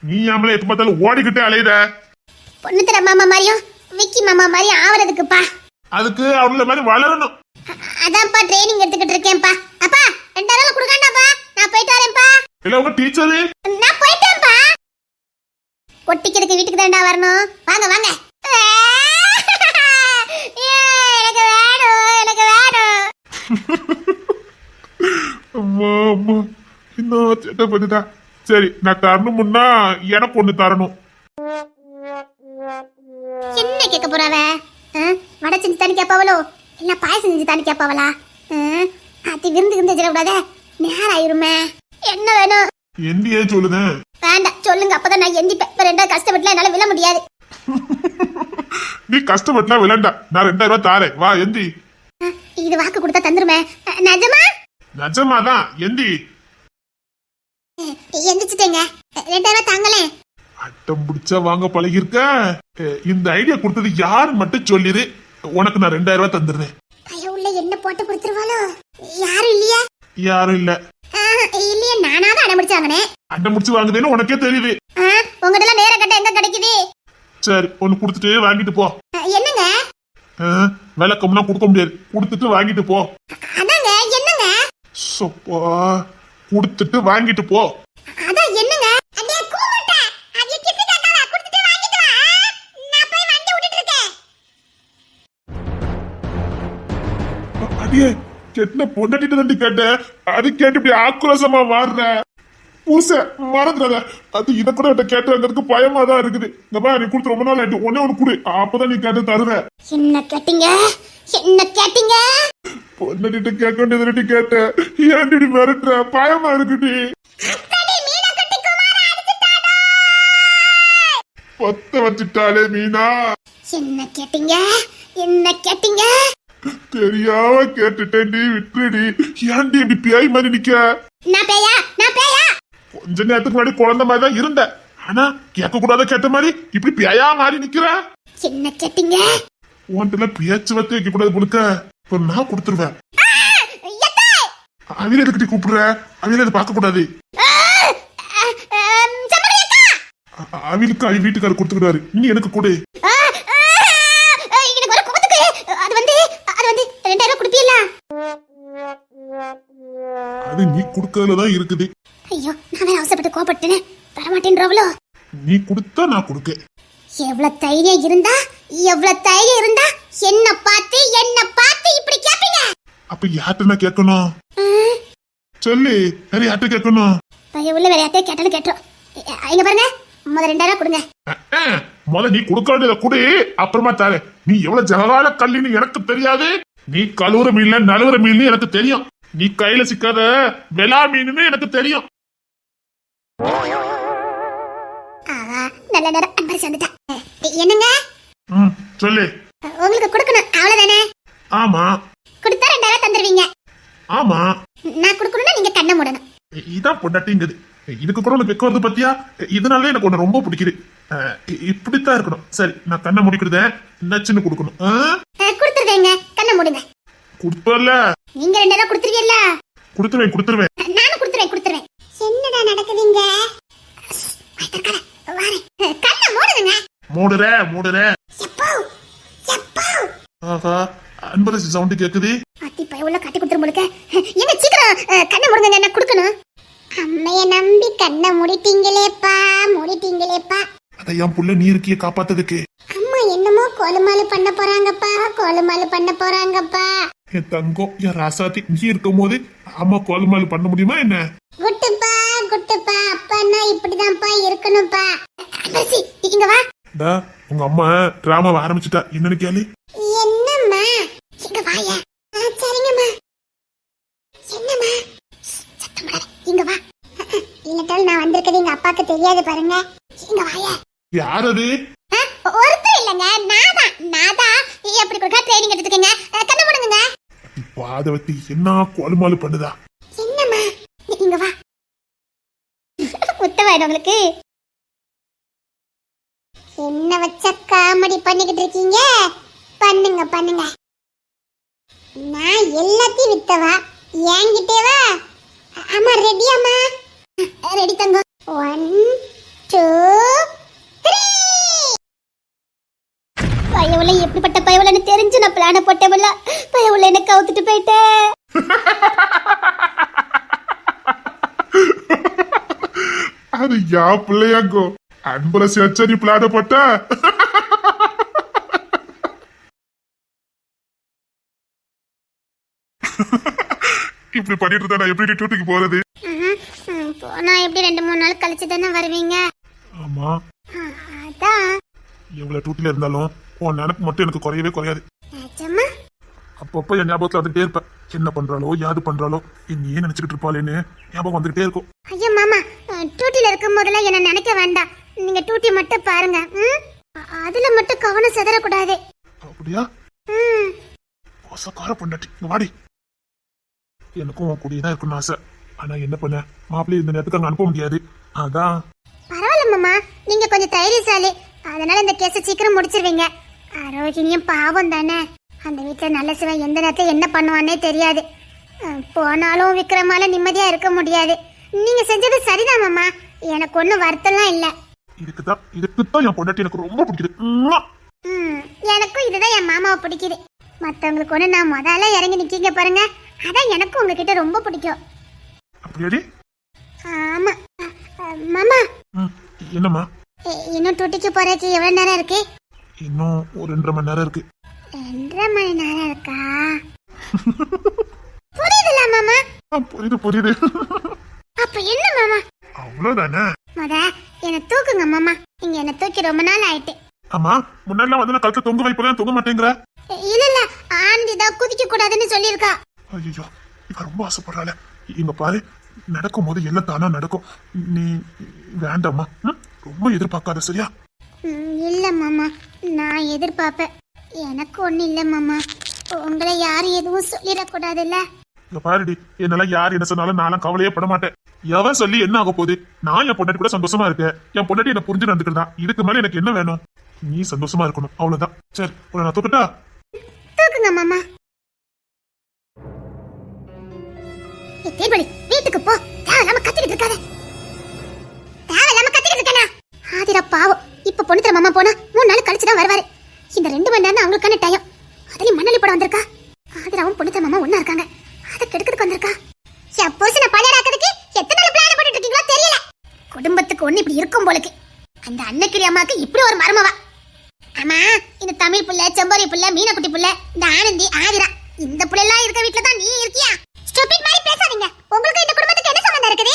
நீ ஆம்பளை எப்ப பார்த்தாலும் ஓடிக்கிட்டே அலையுற. பொண்ணுத்தர மாமா மாதிரியும் விக்கி மாமா மாதிரியும் ஆவறதுக்குப்பா. அதுக்கு அவங்கள மாதிரி வளரணும். அதான்ப்பா ட்ரைனிங் எடுத்துக்கிட்டு இருக்கேன்ப்பா. அப்பா 2000 ரூபாய் கொடுக்கண்டாப்பா, நான் போயிட்டு வரேன்ப்பா. இல்ல உங்க டீச்சரு? நான் போயிட்டேன்ப்பா. கொட்டிக்கிறதுக்கு வீட்டுக்கு தான்டா வரணும். வாங்க வாங்க. எனக்கு வேணும், எனக்கு வேணும். அம்மா அம்மா இன்னும் சேட்டை பண்ணிட்டா. சரி நான் தரணும், முன்னா எனக்கு ஒண்ணு தரணும். என்ன கேட்க போறாவ? வடை செஞ்சு தானே கேட்பாவளோ, இல்ல பாயசம் செஞ்சு தானே கேட்பாவளா? அது விருந்து விருந்து வச்சிடக்கூடாத, நேரம் ஆயிருமே. என்ன வேணும்? எந்தியே சொல்லுதேன். வேண்டாம் சொல்லுங்க, அப்பதான் நான் எந்திப்பேன். இப்ப 2000 கஷ்டப்பட்டுல என்னால விழ முடியாது. நீ கஷ்டப்பட்டுலாம் விளையாண்டா, நான் 2000 ரூபாய் தாரேன், வா எந்தி. இது வாக்கு கொடுத்தா தந்துருமே. நிஜமா? நிஜமாதான், எந்தி. எந்திரிச்சிட்டேங்க. 2000 ரூபாய் தாங்களே. அட்டம் பிடிச்சா வாங்க பழகிருக்க. இந்த ஐடியா கொடுத்தது யாரு மட்டும் சொல்லிரு, உனக்கு நான் 2000 ரூபாய் தந்துடுறேன். பைய உள்ள என்ன போட்டு கொடுத்துருவாளோ? யாரும் இல்லையா? யாரும் இல்ல. இல்லையே, நானாவது அடம் பிடிச்சாங்கனே. அட்டம் பிடிச்சு வாங்குதுன்னு உனக்கே தெரியுது. உங்ககிட்ட நேர கட்ட எங்க கிடைக்குது? சரி ஒன்னு குடுத்துட்டு வாங்கிட்டு போ. என்னங்க? விளக்கம்னா கொடுக்க முடியாது, கொடுத்துட்டு வாங்கிட்டு போ. அதாங்க. என்னங்க? சப்பா, கொடுத்துட்டு வாங்கிட்டு போ. அதான் என்னங்க? அண்ணே கூமுட்ட. அது கிசி காக்காவா, கொடுத்துட்டு வாங்கிட்டு வா. நான் போய் வண்டி ஓட்டிட்டு இருக்கேன். அடியே கெட்ட பொண்டாட்டிட்டு தான் கேட்டேன், அது கேட்டு இப்படி ஆக்ரோஷமா மாறுற. பூச மறந்துடாத. அது இதை கூட என்கிட்ட கேட்டுறதுக்கு பயமா தான் இருக்குது. இந்த மாதிரி நீ கொடுத்து ரொம்ப நாள் ஆயிட்டு, ஒன்னே ஒண்ணு கொடு, அப்பதான் நீ கேட்டு தருவேன். என்ன கேட்டீங்க? என்ன கேட்டீங்க? பொண்டாட்டிட்டு கேட்க வேண்டியது கேட்டேன், ஏன் இப்படி மிரட்டுற? பயமா இருக்குடி. பத்த வச்சுட்டாலே மீனா. என்ன கேட்டீங்க? என்ன கேட்டீங்க? தெரியாம கேட்டுட்டேன், நீ விட்டுடி. ஏன்டி இப்படி பேய் மாதிரி நிக்க? நான் பேயா? நான் பேயா? கொஞ்ச நேரத்துக்கு முன்னாடி குழந்தை மாதிரி தான் இருந்த, ஆனா கேட்க கூடாத கேட்ட மாதிரி இப்படி பேயா மாறி நிக்கிற. என்ன கேட்டீங்க? உன்கிட்ட பேச்சு வச்சு வைக்க கூடாது கொடுக்க, இப்ப நான் கொடுத்துருவேன். அவில எதுக்கிட்ட கூப்பிடுற? அவில அதை பார்க்க கூடாது. அவிலுக்கு அவி வீட்டுக்காரர் கொடுத்துக்கிறாரு, நீ எனக்கு கொடு. அது நீ கொடுக்கறதுலதான் இருக்குது. ஐயோ, நான் வேற அவசரப்பட்டு கோபப்பட்டேனே, தரமாட்டேன்றவளோ. நீ கொடுத்தா நான் கொடுக்க. எவ்வளவு தைரியம் இருந்தா, எவ்வளவு தைரியம் இருந்தா என்ன பார்த்து இப்படி கேப்பீங்க? அப்ப யார்கிட்ட நான் கேட்கணும் சொல்லு? வேற யார்கிட்ட கேட்கணும்? பைய உள்ள வேற யார்கிட்ட கேட்டாலும் கேட்டோம். இங்க பாருங்க, முதல்ல 2000 ரூபாய் கொடுங்க. முதல்ல நீ கொடுக்க வேண்டியதை கொடு, அப்புறமா தாரு. நீ எவ்வளவு ஜகால கல்லின்னு எனக்கு தெரியாது. நீ கழுவுற மீன் நழுவுற மீன் எனக்கு தெரியும். நீ கையில சிக்காத வெலா மீன் எனக்கு தெரியும். நல்ல நேரம் அன்பர் சேர்ந்துட்டா. என்னங்க? சொல்லு. உங்களுக்கு கொடுக்கணும் அவ்வளவுதானே? ஆமா. கொடுத்தா 2000 தந்துருவீங்க. ஆமா. நான் கொடுக்கணும்னா நீங்க கண்ணை மூடணும். இதான் பொண்டாட்டிங்குது. இதுக்கு கூட உனக்கு வெக்க வருது பத்தியா? இதனால எனக்கு உன்னை ரொம்ப பிடிக்குது. இப்படித்தான் இருக்கணும். சரி, நான் கண்ணை முடிக்கிறத நச்சுன்னு கொடுக்கணும். கொடுத்துருவேங்க, கண்ணை மூடுங்க. கொடுப்பல நீங்க 2 எல்லாம் கொடுத்துருவீல்ல? கொடுத்துருவேன். நானும் கொடுத்துருவேன். என்னடா நடக்குதுங்க? கண்ணை மூடுங்க. மூடுற. ஆஹா, அன்பரசி சவுண்ட் கேக்குது. அத்தி பையவுல கட்டி கொடுத்துரும் போலுக்க. எங்க சீக்கிரம் கண்ணை மூடுங்க, என்ன கொடுக்கணும். அம்மைய நம்பி கண்ணை மூடிட்டீங்களேப்பா. அத என் புள்ள நீ இருக்கிய காப்பாத்ததுக்கு. அம்மா என்னமோ கோலமாலு பண்ண போறாங்கப்பா. என் தங்கம், என் ராசாத்தி, நீ இருக்கும் போது அம்மா கோலமாலு பண்ண முடியுமா என்ன? குட்டுப்பா அப்பா இப்படிதான்ப்பா இருக்கணும்ப்பா. அன்பரசி இங்க வா. உங்க அம்மா டிராமாவை ஆரம்பிச்சுட்டா, என்னன்னு கேளு. என்னம்மா? இங்க வாயா. சரிங்கம்மா. என்னம்மா? சத்தம் போடாத, இங்க வா. இல்லட்டால் நான் வந்திருக்கிறது எங்க அப்பாக்கு தெரியாது பாருங்க. இங்க வாயா. யார் அது? ஒருத்தர் இல்லங்க, நாதான் எப்படி கொடுக்க ட்ரைனிங் எடுத்துக்கங்க. கண்ண மூடுங்க. பாதவத்தி என்ன கோலமாலு பண்ணுதா? என்னம்மா? இங்க வா. முத்தவாயிடும் உங்களுக்கு. என்ன வச்ச காமெடி பண்ணிக்கிட்டு இருக்கீங்க? பண்ணுங்க. நான் எல்லாத்தையும் வித்தவா, என்கிட்டே வா. அம்மா ரெடியாம்மா? ரெடி தங்க. 1 2 3. பயவுல எப்படிப்பட்ட பயவுலன்னு தெரிஞ்சு நான் பிளான போட்டவள. பயவுல என்ன கவுத்துட்டு போயிட்டேன். அது யா பிள்ளையாங்கோ. அன்பரசி அச்சரி பிளான போட்டா. இப்படி பண்ணிட்டு இருந்தா நான் எப்படி டியூட்டிக்கு போறது? போனா எப்படி 2-3 நாள் கழிச்சு தானே வருவீங்க? ஆமா. அதான் எவ்வளவு டியூட்டில இருந்தாலும் உன் நினைப்பு மட்டும் எனக்கு குறையவே குறையாது. நிஜமா? அப்பப்ப என் ஞாபகத்துல வந்துட்டே இருப்பேன். என்ன பண்றாளோ யாது பண்றாளோ என்னையே நினைச்சுக்கிட்டு இருப்பாளேன்னு ஞாபகம் வந்துகிட்டே இருக்கும். ஐயோ மாமா, டியூட்டில இருக்கும் போதெல்லாம் என்ன நினைக்க வேண்டாம். நீங்க டியூட்டி மட்டும் பாருங்க. அதுல மட்டும் கவனம் செதறக்கூடாது. அப்படியா? மோசக்கார பொண்டாட்டி, இங்க வாடி. எனக்கும் உன் கூடியதான் இருக்குன்னு ஆசை. ஆனா என்ன பண்ண, மாப்பிள்ளை இந்த நேரத்துக்கு அங்க அனுப்ப முடியாது. அதான். பரவாயில்ல மாமா, நீங்க கொஞ்சம் தைரியசாலி, அதனால இந்த கேஸ சீக்கிரம் முடிச்சிருவீங்க. ஆரோக்கியம் பாவம் தானே. அந்த வீட்டுல நல்ல சிவன் எந்த நேரத்துல என்ன பண்ணுவானே தெரியாது. போனாலும் விக்ரமால நிம்மதியா இருக்க முடியாது. நீங்க செஞ்சது சரிதான் மாமா, எனக்கு ஒண்ணும் வருத்தம்லாம் இல்ல. இதுக்குதான் என் பொண்டாட்டி எனக்கு ரொம்ப பிடிக்குது. எனக்கும் இதுதான் என் மாமாவை பிடிக்குது. மத்தவங்களுக்கு ஒண்ணு நான் முதல்ல இறங்கி நிக்கீங்க பாருங்க, அதான் எனக்கும் உங்ககிட்ட ரொம்ப பிடிக்கும். அப்படியாடி? ஆமா மாமா. என்னம்மா? இன்னும் டியூட்டிக்கு போறதுக்கு எவ்வளவு நேரம் இருக்கு? இன்னும் ஒரு 2.5 மணி நேரம் இருக்கு. 2.5 மணி நேரம் இருக்கா? புரியுதுல மாமா? புரியுது. அப்ப என்ன மாமா? அவ்வளவுதானே. என்ன தூக்குங்க மாமா, நீங்க என்ன தூக்கி ரொம்ப நாள் ஆயிட்டு. ஆமா, முன்னாடி வந்து நான் கழுத்தை தொங்க வைப்பதான் தொங்க மாட்டேங்கிற. இல்ல ஆனந்தி தான் குதிக்க கூடாதுன்னு சொல்லியிருக்கா. ஐயோ, இவ ரொம்ப ஆசைப்படுறாளே. இங்க பாரு, நடக்கும் போது எல்லாம் தானா நடக்கும். நீ வேண்டாமா, ரொம்ப எதிர்பார்க்காத, சரியா? இல்ல மாமா, நான் எதிர்பார்ப்பேன். எனக்கு ஒண்ணு இல்ல மாமா, உங்களை யாரும் எதுவும் சொல்லிடக்கூடாதுல்ல. இங்க பாருடி, என்னால யார் என்ன சொன்னாலும் நான் கவலையே பட மாட்டேன். எவன் சொல்லி என்ன ஆக போகுது? நான் என் பொண்டாட்டி கூட சந்தோஷமா இருக்கேன். என் பொண்டாட்டி என்ன புரிஞ்சு நடந்துக்கிறதா. இதுக்கு மேல எனக்கு என்ன வேணும்? நீ சந்தோஷமா இருக்கணும், அவ்வளவுதான். சரி, உன்னை நான் தூக்கட்டா? தூக்குங்க மாமா. வீட்டுக்கு போ. தேவையில்லாம கத்திக்கிட்டு இருக்காத. ஆதிரா பாவம், இப்ப பொண்ணு தர மாமா போனா 3 நாள் கழிச்சுதான் வருவாரு. இந்த 2 மணி நேரம் அவங்களுக்கான டைம். அதுலயும் மண்ணலி படம் வந்திருக்கா. ஆதிராவும் பொண்ணு தர மாமா ஒண்ணா இருக்காங்க, அதை கெடுக்கிறதுக்கு வந்திருக்கா. எப்போஸ் நான் பழையாக்கிறதுக்கு எத்தனை நாள் பிளான் போட்டுட்டு இருக்கீங்களோ தெரியல. குடும்பத்துக்கு ஒண்ணு இப்படி இருக்கும் போலுக்கு. அந்த அன்னக்கிரி அம்மாக்கு இப்படி ஒரு மருமவா. ஆமா, இந்த தமிழ் புள்ள, செம்பரி புள்ள, மீனக்குட்டி புள்ள, இந்த ஆனந்தி, ஆதிரா, இந்த புள்ளெல்லாம் இருக்க வீட்டுல தான் நீ இருக்கியா? ஸ்டூபிட் மாதிரி பேசாதீங்க. உங்களுக்கு இந்த குடும்பத்துக்கு என்ன சம்பந்தம் இருக்குது?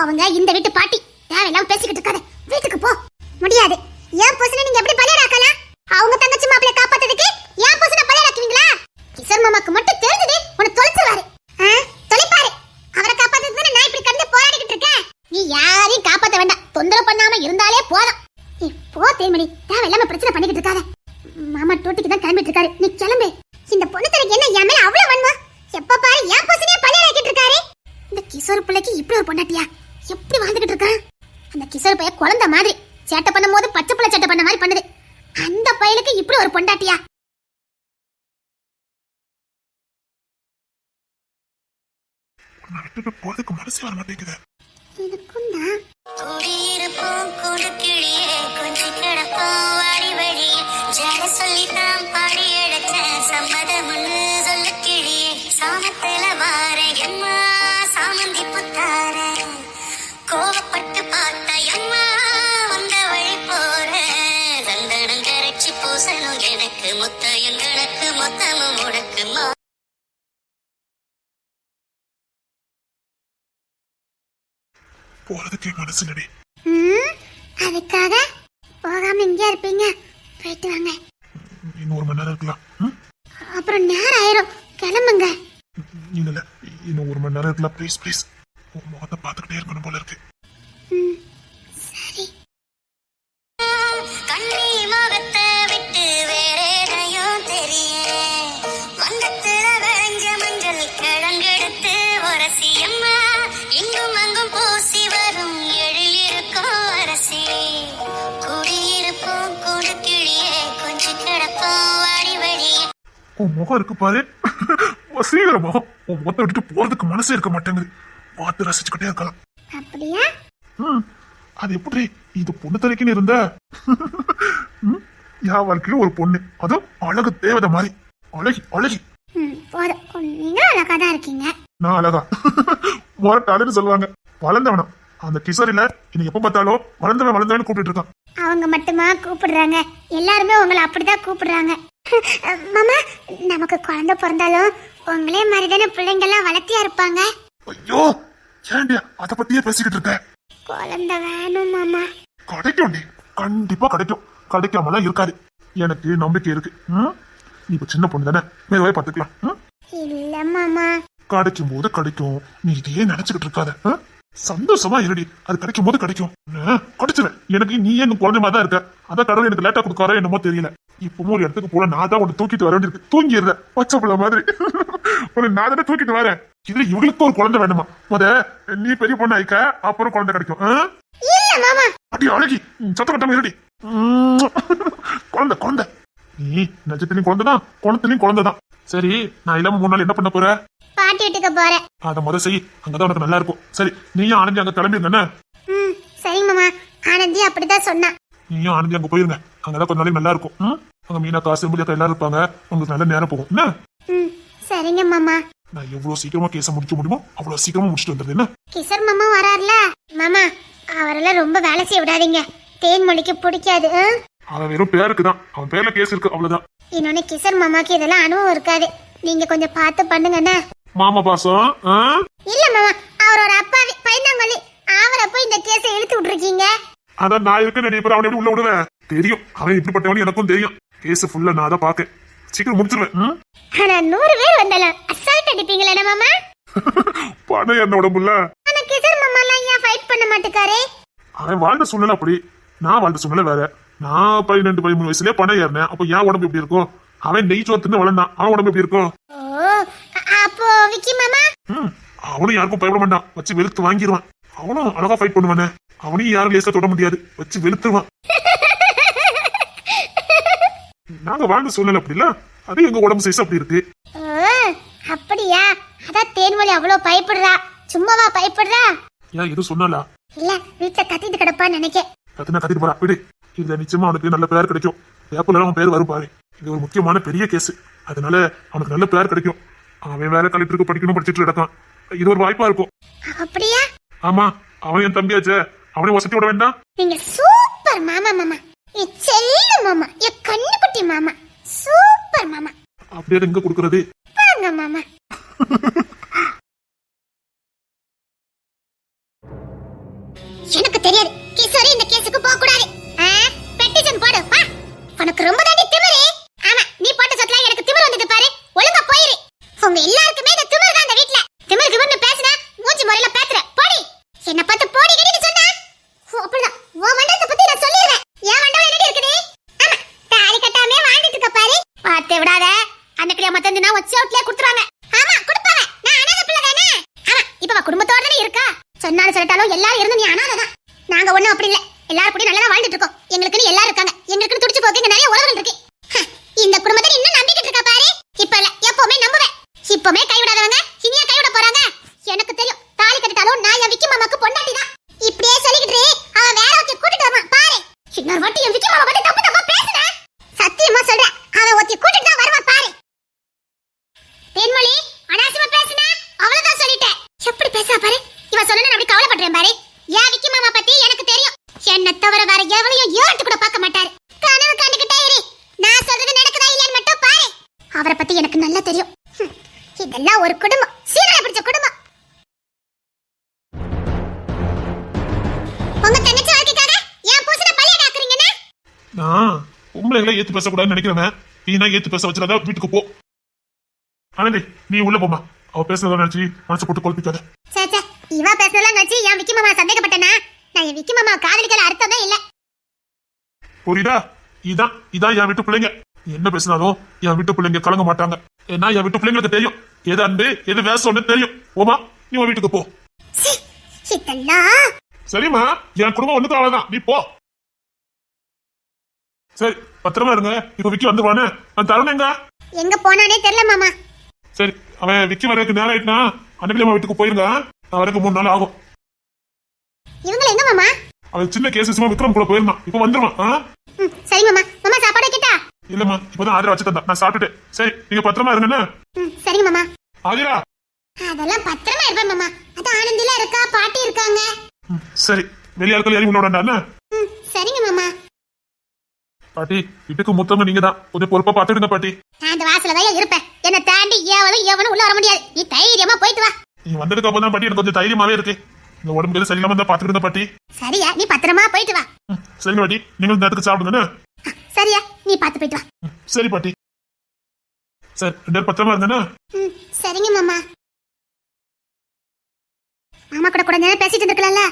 அவங்க இந்த வீட்டு பாட்டி. தேவையில்லாம பேசிக்கிட்டு இருக்காத, வீட்டுக்கு போ. முடியாது. ஏன் பொசுன நீங்க எப்படி பலியாக்கலாம்? அவங்க தங்கச்சி மாப்பிளைய காப்பாத்துறதுக்கு ஏன் பொசுன பலியாக்குவீங்களா? கிஷோர் மாமாக்கு மட்டும் தெரிஞ்சது உன்னை தொலைச்சிருவாரு. தொலைப்பாரு. அவரை காப்பாத்துறதுக்கு நான் இப்படி கடந்து போராடிக்கிட்டு இருக்கேன். நீ யாரையும் காப்பாத்த வேண்டாம், தொந்தரவு பண்ணாம இருந்தாலே போதும். போ தேன்மணி, தேவையில்லாம பிரச்சனை பண்ணிக்கிட்டு இருக்காத. மாமா டூட்டிக்கு தான் கிளம்பிட்டு இருக்காரு, நீ கிளம்பு. இந்த பொண்ணு தனக்கு என்ன என் மேல அவ்வளவு வன்மா? எப்ப பாரு என் பொசுனே பலியாக்கிட்டு இருக்காரு. இந்த கிஷோர் பொண்டாட்டியா எப்படி வாழ்ந்துகிட்டு இருக்கான். அந்த கிஷோர் பைய குழந்தை மாதிரி சேட்டை பண்ணும் போது பச்சை பிள்ளை சேட்டை பண்ண மாதிரி பண்ணுது. அந்த பையலுக்கு இப்படி ஒரு பொண்டாட்டியா? போறதுக்கு மனசே வர மாட்டேங்குது. எனக்கும் தான் குடியிருப்போம் கொடுக்கிளியே கொஞ்சம் கிடப்போம் வாடி வழியே ஜட சொல்லித்தான் பாடி எடுத்த சம்மதம்னு சொல்லு கிளியே சாமத்துல வார எம்மா சாமந்தி புத்தார கோவப்பட்டு பார்த்த எம்மா வந்த வழி போற தந்தனம் கரைச்சி பூசணும் எனக்கு முத்தையும் கணக்கு மொத்தமும் முடக்குமா. போறதுக்கே மனசு நடி. அதுக்காக போகாம இங்கே இருப்பீங்க? போயிட்டு வாங்க. இன்னும் 1 மணி நேரம் இருக்கலாம். அப்புறம் நேரம் ஆயிரும், கிளம்புங்க. இல்ல இன்னும் 1 மணி நேரம் இருக்கலாம். Please please. உன் முகத்தை பார்த்துக்கிட்டே இருக்கணும் போல இருக்கு. சரி. கண்ணி முகத்தை விட்டு வேறேதையும் தெரிய வங்கத்துல விளைஞ்ச மஞ்சள் கிழங்கெடுத்து உரசியம்மா இங்கும் அங்கும் பூசி வரும் எழில் இருக்கும் அரசி குடியிருப்போம் கொடுக்கிளியே கொஞ்சம் கிடப்போம் வாடி வழியே. உன் முகம் இருக்கு பாரு, வசீகர முகம். உன் முகத்தை விட்டுட்டு போறதுக்கு மனசே இருக்க மாட்டேங்குது. பார்த்து ரசிச்சுக்கிட்டே இருக்கலாம். அப்படியா? அது எப்படி இது பொண்ணு தலைக்குன்னு இருந்த? என் வாழ்க்கையில ஒரு பொண்ணு, அதுவும் அழகு தேவதை மாதிரி. அழகி அழகி. போதும், நீங்க அழகா தான் இருக்கீங்க. நான் அழகா மொரட்டாளுன்னு சொல்லுவாங்க. வளர்ந்தவனம் அந்த கிஷோரில இன்னைக்கு எப்ப பார்த்தாலும் வளர்ந்தவன் வளர்ந்தவன் கூப்பிட்டு இருக்கான். அவங்க மட்டுமா கூப்பிடுறாங்க? எல்லாருமே உங்களை அப்படிதான் கூப்பிடுறாங்க. மாமா, நமக்கு குழந்தை பிறந்தாலும் உங்களே மாதிரிதானே பிள்ளைங்க எல்லாம் வளர்த்தியா இருப்பாங்க. ஐயோ ஏண்டியா அத பத்தியே பேசிக்கிட்டு இருக்க? குழந்தை வேணும் மாமா. கிடைக்கும், கண்டிப்பா கிடைக்கும். கிடைக்காமலாம் இருக்காது. எனக்கு நம்பிக்கை இருக்கு. நீ இப்ப சின்ன பொண்ணு தானே, மெதுவாக பாத்துக்கலாம். இல்ல மாமா, கிடைக்கும் போது கிடைக்கும். நீ இதையே நினைச்சுக்கிட்டு இருக்காத. சந்தோஷமா இருடி, அது கிடைக்கும் போது கிடைக்கும். கிடைச்சிருவேன். எனக்கு நீ ஏன் குழந்தை மாதிரி தான் இருக்க. அதான் கடவுள் எனக்கு லேட்டா கொடுக்காரோ என்னமோ தெரியல. இப்பவும் ஒரு இடத்துக்கு போல நான் தான் உன்னை தூக்கிட்டு வர வேண்டியிருக்கு. தூங்கிடுற பச்சை பிள்ளை மாதிரி. நான் தானே தூக்கிட்டு வரேன். இதுல இவங்களுக்கு ஒரு குழந்தை வேணுமா? நீ பெரிய பொண்ணு ஆயிக்க, அப்புறம் குழந்தை கிடைக்கும். இல்ல மாமா. அடி அழகி, சத்த கட்டாம இருடி. குழந்தை குழந்தை, நீ நட்சத்திரையும் குழந்தைதான், குணத்திலையும் குழந்தைதான். சரி, நான் இல்லாம 3 நாள் என்ன பண்ண போற? பாட்டி வீட்டுக்கு போறேன். அத முத செய், அங்கதான் உனக்கு நல்லா இருக்கும். சரி, நீயும் ஆனந்தி அங்க கிளம்பிருங்க. சரி மாமா, ஆனந்தி அப்படிதான் சொன்னா. நீயும் ஆனந்தி அங்க போயிருங்க. அங்கதான் கொஞ்ச நாளைக்கு நல்லா இருக்கும். அங்க மீனா காசு அக்கா எல்லாரும் இருப்பாங்க. உங்களுக்கு நல்ல நேரம் போகும். என்ன? சரிங்க மாமா. நான் எவ்வளவு சீக்கிரமா கேஸ முடிக்க முடியுமோ அவ்வளவு சீக்கிரமா முடிச்சுட்டு வந்துடுது. என்ன? கிஷோர் மாமா வராருல மாமா, அவரெல்லாம் ரொம்ப வேலை செய்ய விடாதீங்க. தேன்மொழிக்கு பிடிக்காது. அவன் வெறும் பேருக்கு தான், அவன் பேர்ல கேஸ் இருக்கு, அவ்வளவுதான். இன்னொன்னு கிஷோர் மாமாக்கு இதெல்லாம் அனுபவம் இருக்காது. நீங்க கொஞ்சம் பார்த்து பண்ணுங்க. என்ன மாமா பாசம்? இல்ல மாமா, அவரோட அப்பாவி பையனாங்கொல்லி, அவரை போய் இந்த கேஸை இழுத்து விட்டுருக்கீங்க. அதான் நான் இருக்க நிறைய பேர் அவனை எப்படி உள்ள விடுவேன்? தெரியும், அவன் இப்படிப்பட்டவனு எனக்கும் தெரியும். கேஸ் ஃபுல்லா நான் தான் பாக்கேன். சீக்கிரம் முடிச்சிருவேன். ஆனா 100 பேர் வந்தாலும் அசால்ட் அடிப்பீங்களா மாமா? பணம் என்ன உடம்புல. ஆனா கிஷோர் மாமா எல்லாம் ஏன் ஃபைட் பண்ண மாட்டேக்காரே? அவன் வாழ்ந்த சூழ்நிலை அப்படி, நான் வாழ்ந்த சூழ்நிலை வேற. நான் 12-13 வயசுலயே பணம் ஏறினேன். அப்ப என் உடம்பு எப்படி இருக்கும்? அவன் நெய் சோத்துன்னு வளர்ந்தான். அவன் உடம்பு எப்படி இருக்கும்? அப்போ விக்கி மாமா அவனும் யாருக்கும் பயப்பட மாட்டான். வச்சு வெளுத்து வாங்கிடுவான். அவனும் அழகா ஃபைட் பண்ணுவானே. அவனையும் யாரும் லேசா தொட முடியாது. வச்சு வெளுத்துருவான். நாங்க வாழ்ந்த சூழ்நிலை அப்படி இல்ல, அது எங்க உடம்பு சைஸ் அப்படி இருக்கு. அப்படியா? அதான் தேன்மொழி அவ்வளவு பயப்படுறா. சும்மாவா பயப்படுறா? ஏன் எதுவும் சொன்னாலா? இல்ல, வீட்டுல கத்திட்டு கிடப்பான்னு நினைக்கேன். கத்திட்டு போறா விடு. இதுல நிச்சயமா அவனுக்கு நல்ல பேர் கிடைக்கும். பேப்பர்ல அவன் பேர் வரும் பாரு. இது ஒரு முக்கியமான பெரிய கேஸ், அதனால அவனுக்கு நல்ல பேர் கிடைக்கும். அவன் வேற கலெக்டருக்கு படிக்கணும், படிச்சுட்டு கிடக்கான். இது ஒரு வாய்ப்பா இருக்கும். அப்படியா? ஆமா, அவன் என் தம்பியாச்சே, அவனை வசதி விட வேண்டாம். நீங்க சூப்பர் மாமா. மாமா என் செல்ல மாமா, என் கண்ணுக்குட்டி மாமா, சூப்பர் மாமா. அப்படியே எங்க கொடுக்கறது? வாங்க மாமா. எனக்கு தெரியாது, கிஷோரி இந்த கேஸுக்கு போக கூடாது. பெட்டிஷன் போடு வா. உனக்கு ரொம்ப தாண்டி திமிரு. ஆமா, நீ போட்ட சொத்துல எனக்கு திமிரு வந்தது பாரு. ஒழுங்கா போயிரு. உங்க எல்லாருக்குமே இந்த திமிரு தான். இந்த வீட்ல திமிரு பேசினா மூஞ்சி முறையில பேசுற. போடி, என்ன பார்த்து போடி கடின்னு சொன்னா அப்படிதான் உன் மண்டலத்தை பத்தி நான் சொல்லிடுறேன். என் மண்டலம் என்னடி இருக்குது? ஆமா, தாலி கட்டாமே வாழ்ந்துட்டு இருக்க பாரு. பார்த்து விடாத. அந்த கிளியா மத்தந்து நான் வச்சு அவுட்லயே குடுத்துறாங்க. ஆமா, குடுப்பாங்க. நான் அனாதை பிள்ளை தானே. ஆமா, இப்ப குடும்பத்தோட தானே இருக்கா. சொன்னாலும் சொல்லட்டாலும் எல்லாரும் இருந்து நீ அனாதைதான். நாங்க ஒண்ணும் அப்படி இல்ல, எல்லாரும் கூட நல்லா வாழ்ந்துட்டு இருக்கோம். எங்களுக்குன்னு எல்லாரும் இருக்காங்க, எங்களுக்குன்னு துடிச்சு போக இங்க நிறைய உறவுகள் இருக்கு. இந்த குடும்பத்தை நீ இன்னும் நம்பிக்கிட்டு இருக்கா பாரு. இப்ப இல்ல, எப்பவுமே நம்புவேன். இப்பவுமே கைவிடாதவங்க இனியா கைவிட போறாங்க. எனக்கு தெரியும், தாலி கட்டிட்டாலும் நான் என் விக்கி மாமாக்கு பொண்டாட்டி தான். இப்படியே சொல்லிக்கிட்டு அவன் வேற ஒருத்தி கூட்டிட்டு வருவான் பாரு. இன்னொரு வாட்டி என் விக்கி மாமா பத்தி தப்பு தப்பா பேசுன, சத்தியமா சொல்றேன், அவன் ஒருத்தி கூட்டிட்டு தான் வருவான் பாரு. தேன்மொழி, அனாவசியமா பேசுன, அவ்வளவுதான் சொல்லிட்டேன். எப்படி பேசுறா பாரு. இவன் சொன்னா நான் அப்படி கவலைப்படுறேன் பாரு. என் விக்கி மாமா பத்தி எனக்கு தெரியும். என்ன தவிர வேற எவளையும் ஏறிட்டு கூட பார்க்க மாட்டாரு. கனவு கண்டுகிட்டே இரு, நான் சொல்றது நடக்குதா இல்லையான்னு மட்டும் பாரு. அவரை பத்தி எனக்கு நல்லா தெரியும். இதெல்லாம் ஒரு குடும்பம், சீரழ பிடிச்ச குடும்பம். உங்க தங்கச்சி வாழ்க்கைக்காக என் பூசனை பழிய காக்குறீங்கன்னா நான் பொம்பளைங்களை ஏத்து பேசக்கூடாதுன்னு நினைக்கிறவன் நீனா ஏத்து பேச வச்சிடாத, வீட்டுக்கு போ. ஆனந்தி, நீ உள்ள போமா. அவ பேசுறத நினைச்சு மனசு போட்டு குழப்பிக்காத. சேச்சே, இவ பேசுறதெல்லாம் நினைச்சு என் விக்கி மாமா சந்தேகப்பட்டனா? நான் என் விக்கி மாமா காதலிக்கல அர்த்தமே இல்ல. புரியுதா? இதான் என் வீட்டு பிள்ளைங்க. என்ன பேசினாலும் என் வீட்டு பிள்ளைங்க கலங்க மாட்டாங்க. ஏன்னா என் வீட்டு பிள்ளைங்களுக்கு தெரியும் எது அன்பு எது வேசம்னு தெரியும். போமா, நீ உன் வீட்டுக்கு போ. இதெல்லாம் சரிம்மா, என் குடும்பம் ஒண்ணுக்கு அவ்வளவுதான், நீ போ. சரி, பத்திரமா இருங்க. இப்ப விக்கி வந்துருவானே, நான் தருணேங்க. எங்க போனானே தெரியல மாமா. சரி, அவன் விக்கி வரதுக்கு நேரம் ஆயிட்டுனா அன்னைக்கு வீட்டுக்கு போயிருங்க. நான் வரக்கு 3 நாள் ஆகும். இவங்க எங்க மாமா? அவன் சின்ன கேஸ் சும்மா விக்ரம் கூட போயிருந்தான். இப்ப வந்துருவான். சரி மாமா. மாமா சாப்பாடு வைக்கட்டா? இல்லம்மா, இப்பதான் ஆதிரா வச்சு தந்தா, நான் சாப்பிட்டுட்டேன். சரி, நீங்க பத்திரமா இருங்கண்ணா. சரிங்க மாமா. ஆதிரா, அதெல்லாம் பத்திரமா இருப்பேன் மாமா. அது ஆனந்தில இருக்கா, பாட்டி இருக்காங்க. சரி, வெளியாட்கள் யாரும் உன்னோட. சரிங்க மாமா. பாட்டி, வீட்டுக்கு மூத்தவங்க நீங்க தான், கொஞ்சம் பொறுப்பா பாத்துடுங்க பாட்டி. நான் அந்த வாசல தான் இருப்பேன். என்ன தாண்டி எவனும் உள்ள வர முடியாது. நீ தைரியமா போயிட்டு வா. நீ வந்ததுக்கு அப்புறம் தான் பாட்டி எனக்கு கொஞ்சம் தைரியமாவே இருக்கு. இந்த உடம்பு சரியில்லாம தான் பாத்துக்கிடுங்க பாட்டி. சரியா, நீ பத்திரமா போயிட்டு வா. சரிங்க பாட்டி, நீங்க நேரத்துக்கு சாப்பிடுங்க. சரியா, நீ பாத்து போயிட்டு வா. சரி பாட்டி. சரி, 2 பேரும் பத்திரமா இருங்கண்ணா. சரிங்க மாமா. மாமா கூட கூட நேரம் பேசிட்டு இருக்கலாம்ல.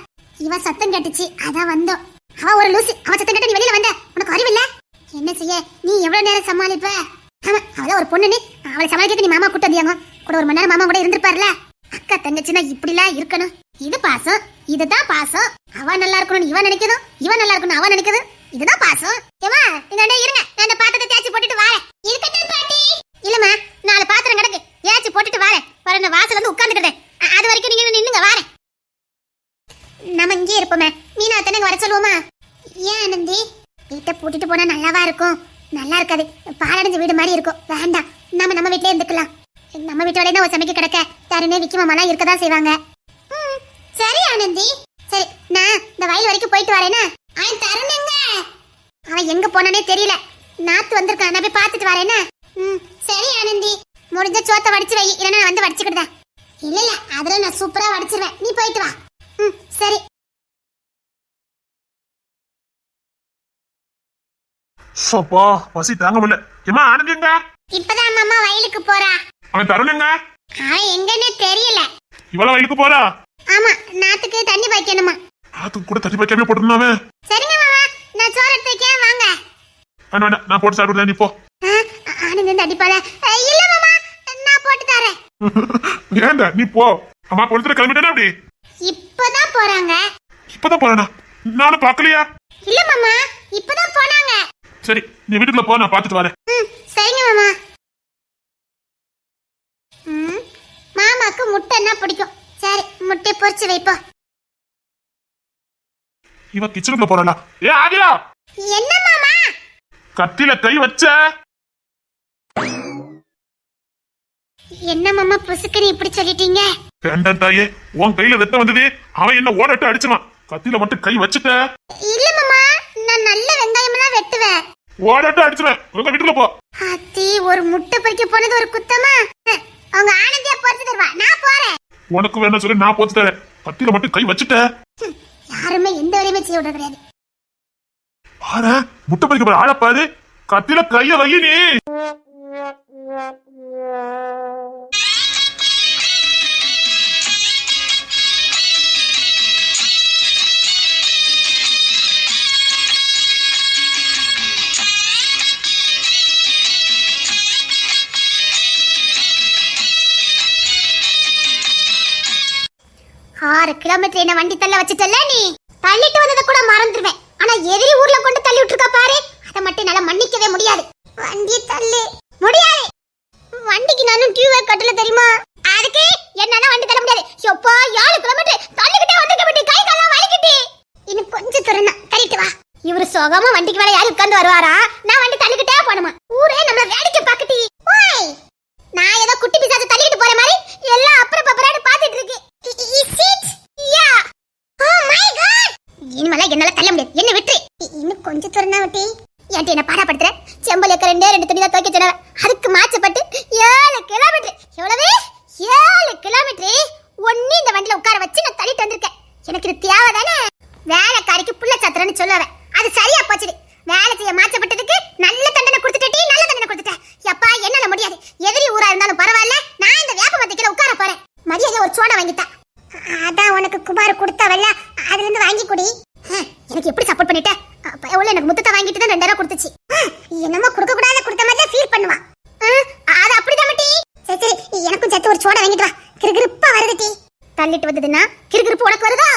இவ சத்தம் கேட்டுச்சு, அதான் வந்தோம். அவ ஒரு லூசு, அவ சத்தம் கேட்டு நீ வெளியில வந்த. உனக்கு அறிவில்ல? என்ன செய்ய, நீ எவ்வளவு நேரம் சமாளிப்ப? ஆமா, அவள ஒரு பொண்ணு, நீ அவளை சமாளிக்க நீ மாமா கூட்டு வந்தியாங்க. கூட 1 மணி நேரம் மாமா கூட இருந்திருப்பாருல. அக்கா தங்கச்சினா இப்படிலாம் இருக்கணும். இது பாசம், இதுதான் பாசம். அவ நல்லா இருக்கணும் இவன் நினைக்கணும், இவன் நல்லா இருக்கணும் அவன் நினைக்கணும். இதுதான் பாசம். ஏமா, நீங்க இருங்க, நான் அந்த பாத்திரத்தை தேய்ச்சி போட்டுட்டு வரேன். இருக்கட்டும் பாட்டி. இல்லம்மா, 4 பாத்திரம் கிடக்கு, ஏச்சி போட்டுட்டு வரேன். வர வாசல் வந்து உட்கார்ந்துக்கிட்டேன். அது வரைக்கும் நீங்க நின்னுங்க, வரேன். நம்ம இங்கே இருப்போமே, மீனா அத்தனை வர சொல்லுவோமா? ஏன் ஆனந்தி, வீட்டை பூட்டிட்டு போனா நல்லாவா இருக்கும்? நல்லா இருக்காது, பாலடைஞ்ச வீடு மாதிரி இருக்கும். வேண்டாம், நம்ம வீட்டிலே இருந்துக்கலாம். நம்ம வீட்டோட தான் ஒரு சமைக்க கிடக்க யாருன்னே விக்கி மாமாலாம் இருக்கதான் செய்வாங்க. சரி ஆனந்தி. சரி, நான் இந்த வயல் வரைக்கும் போயிட்டு வரேன்னா. அவன் தரணுங்க, அவன் எங்க போனானே தெரியல. நாத்து வந்திருக்கான், நான் போய் பார்த்துட்டு வரேன்னா. சரி ஆனந்தி, முடிஞ்ச சோத்தை வடிச்சு வை, இல்லைன்னா நான் வந்து வடிச்சுக்கிட்டேன். இல்ல அதுல நான் சூப்பரா வடிச்சிருவேன், நீ போயிட்டு வா. சரி. சோப்பா, பசி தாங்க முடியல. ஏமா, ஆனந்திங்க இப்பதான் மாமா வயலுக்கு போறா. அவன் தருணுங்க, அவன் எங்கன்னே தெரியல. இவ்வளவு வயலுக்கு போறா? ஆமா, நாத்துக்கு தண்ணி வைக்கணுமா. நாத்துக்கு கூட தண்ணி வைக்காம போட்டுருந்தாவே. சரிங்க மாமா, நான் சோறு எடுத்து வைக்கேன், வாங்க. வேண்டாம், நான் போட்டு சாப்பிடுறேன், நீ போ. ஆனந்த் அடிப்பாள. இல்ல மாமா, நான் போட்டு தரேன். ஏண்டா, நீ போ. அம்மா பொழுதுல கிளம்பிட்டேனா அப்படி? இப்பதான் போறாங்க. இப்பதான் போறானா? நானும் பாக்கலையா? இல்ல மாமா, இப்பதான் போனாங்க. சரி, நீ வீட்டுக்குள்ள போ, நான் பாத்துட்டு வரேன். சரிங்க மாமா. மாமாக்கு முட்டைன்னா பிடிக்கும். சரி, முட்டை பொரிச்சு வைப்போம். இவ கிச்சனுக்குள்ள போறாளா? ஏ ஆதிரா, என்ன மாமா? கத்தில கை வச்ச. என்ன மாமா புசுக்குன்னு இப்படி சொல்லிட்டீங்க? வேண்டாம் தாயே, உன் கையில ரத்தம் வந்தது. அவன் என்ன ஓடட்டு அடிச்சுவான், கத்தில மட்டும் கை வச்சுட்ட. இல்ல மாமா, நான் நல்ல வெங்காயம்லாம் வெட்டுவேன். ஓடட்டு அடிச்சுவேன். உங்க வீட்டுக்குள்ள போ. அத்தி, ஒரு முட்டை பறிக்க போனது ஒரு குத்தமா? அவங்க ஆனந்தியா பொறுத்து தருவா, நான் போறேன். உனக்கு வேணா சொல்லி நான் போச்சு தரேன். கத்தில மட்டும் கை வச்சுட்ட. யாருமே எந்த வேலையுமே செய்ய விட கிடையாது. பாரு, முட்டை பறிக்க போற ஆளப்பாரு, கத்தில கைய வை நீ. 6 கிலோமீட்டர் என்ன வண்டி தள்ள வச்சுட்டல்ல நீ. தள்ளிட்டு வந்ததை கூட மறந்துடுவேன். ஆனா எதிரி ஊர்ல கொண்டு தள்ளி விட்டுருக்கா பாரு. அதை மட்டும் என்னால மன்னிக்கவே முடியாது. வண்டி தள்ளு. முடியாது. வண்டிக்கு நானும் டியூவே கட்டல தெரியுமா? அதுக்கு என்னால வண்டி தள்ள முடியாது. எப்பா 7 கிலோமீட்டர் தள்ளிக்கிட்டே வந்திருக்க மாட்டே. கை கால்லாம் வலிக்கிட்டே. இன்னும் கொஞ்சம் தூரம் தள்ளிட்டு வா. இவரு சோகமா வண்டிக்கு மேல யாரு உட்கார்ந்து வருவாரா? நான் வண்டி தள்ளிக்கிட்டே போணுமா? ஊரே நம்மள வேடிக்கை பாக்குது. ஓய், நான் ஏதோ குட்டி பிசாசு தள்ளிக்கிட்டு போற மாதிரி எல்லாம் அப்புறம் பப்பரான்னு பாத்துட்டு இருக்கு. யா, ஓ மை காட், இனிமேல என்னால தள்ள முடியாது. என்ன விட்டு இன்னும் கொஞ்சம் தூரம் தான் விட்டு. ஏன்டி என்ன பாடப்படுத்துற? செம்பல் ஏக்க 2 துணி தான் துவைக்க சொன்னவன். அதுக்கு மாச்சப்பட்டு 7 கிலோமீட்டர். எவ்வளவு? 7 கிலோமீட்டர் ஒண்ணு இந்த வண்டியில உட்கார வச்சு நான் தள்ளிட்டு வந்திருக்கேன். எனக்கு இது தேவைதானே? வேலைக்காரிக்கு புள்ள சத்திரன்னு சொல்லுவேன். அது சரியா போச்சுது. வேலை செய்ய மாச்சப்பட்டதுக்கு நல்ல தண்டனை கொடுத்துட்டே. நல்ல தண்டனை கொடுத்துட்டேன். எப்பா என்னால முடியாது. எதிரி ஊரா இருந்தாலும் பரவாயில்ல, நான் இந்த வேப்ப மரத்துக்கு உட்கார போறேன். மரியாதை ஒரு சோடா வாங்கிட்டா. அதான் உனக்கு குமார் கொடுத்தவல்ல, அதுல இருந்து வாங்கி குடி. எனக்கு எப்படி சப்போர்ட் பண்ணிட்ட? எவ்வளவு எனக்கு முத்தத்தை வாங்கிட்டு தான் 2000 கொடுத்துச்சு. என்னமோ கொடுக்க கூடாத கொடுத்த மாதிரி ஃபீல் பண்ணுவான். அது அப்படிதான் மட்டி. சரி சரி, எனக்கும் சேர்த்து ஒரு சோடா வாங்கிட்டு வா. கிறுகிறுப்பா வருது டீ. தள்ளிட்டு வந்ததுன்னா கிறுகிறுப்பு உனக்கு வருதா?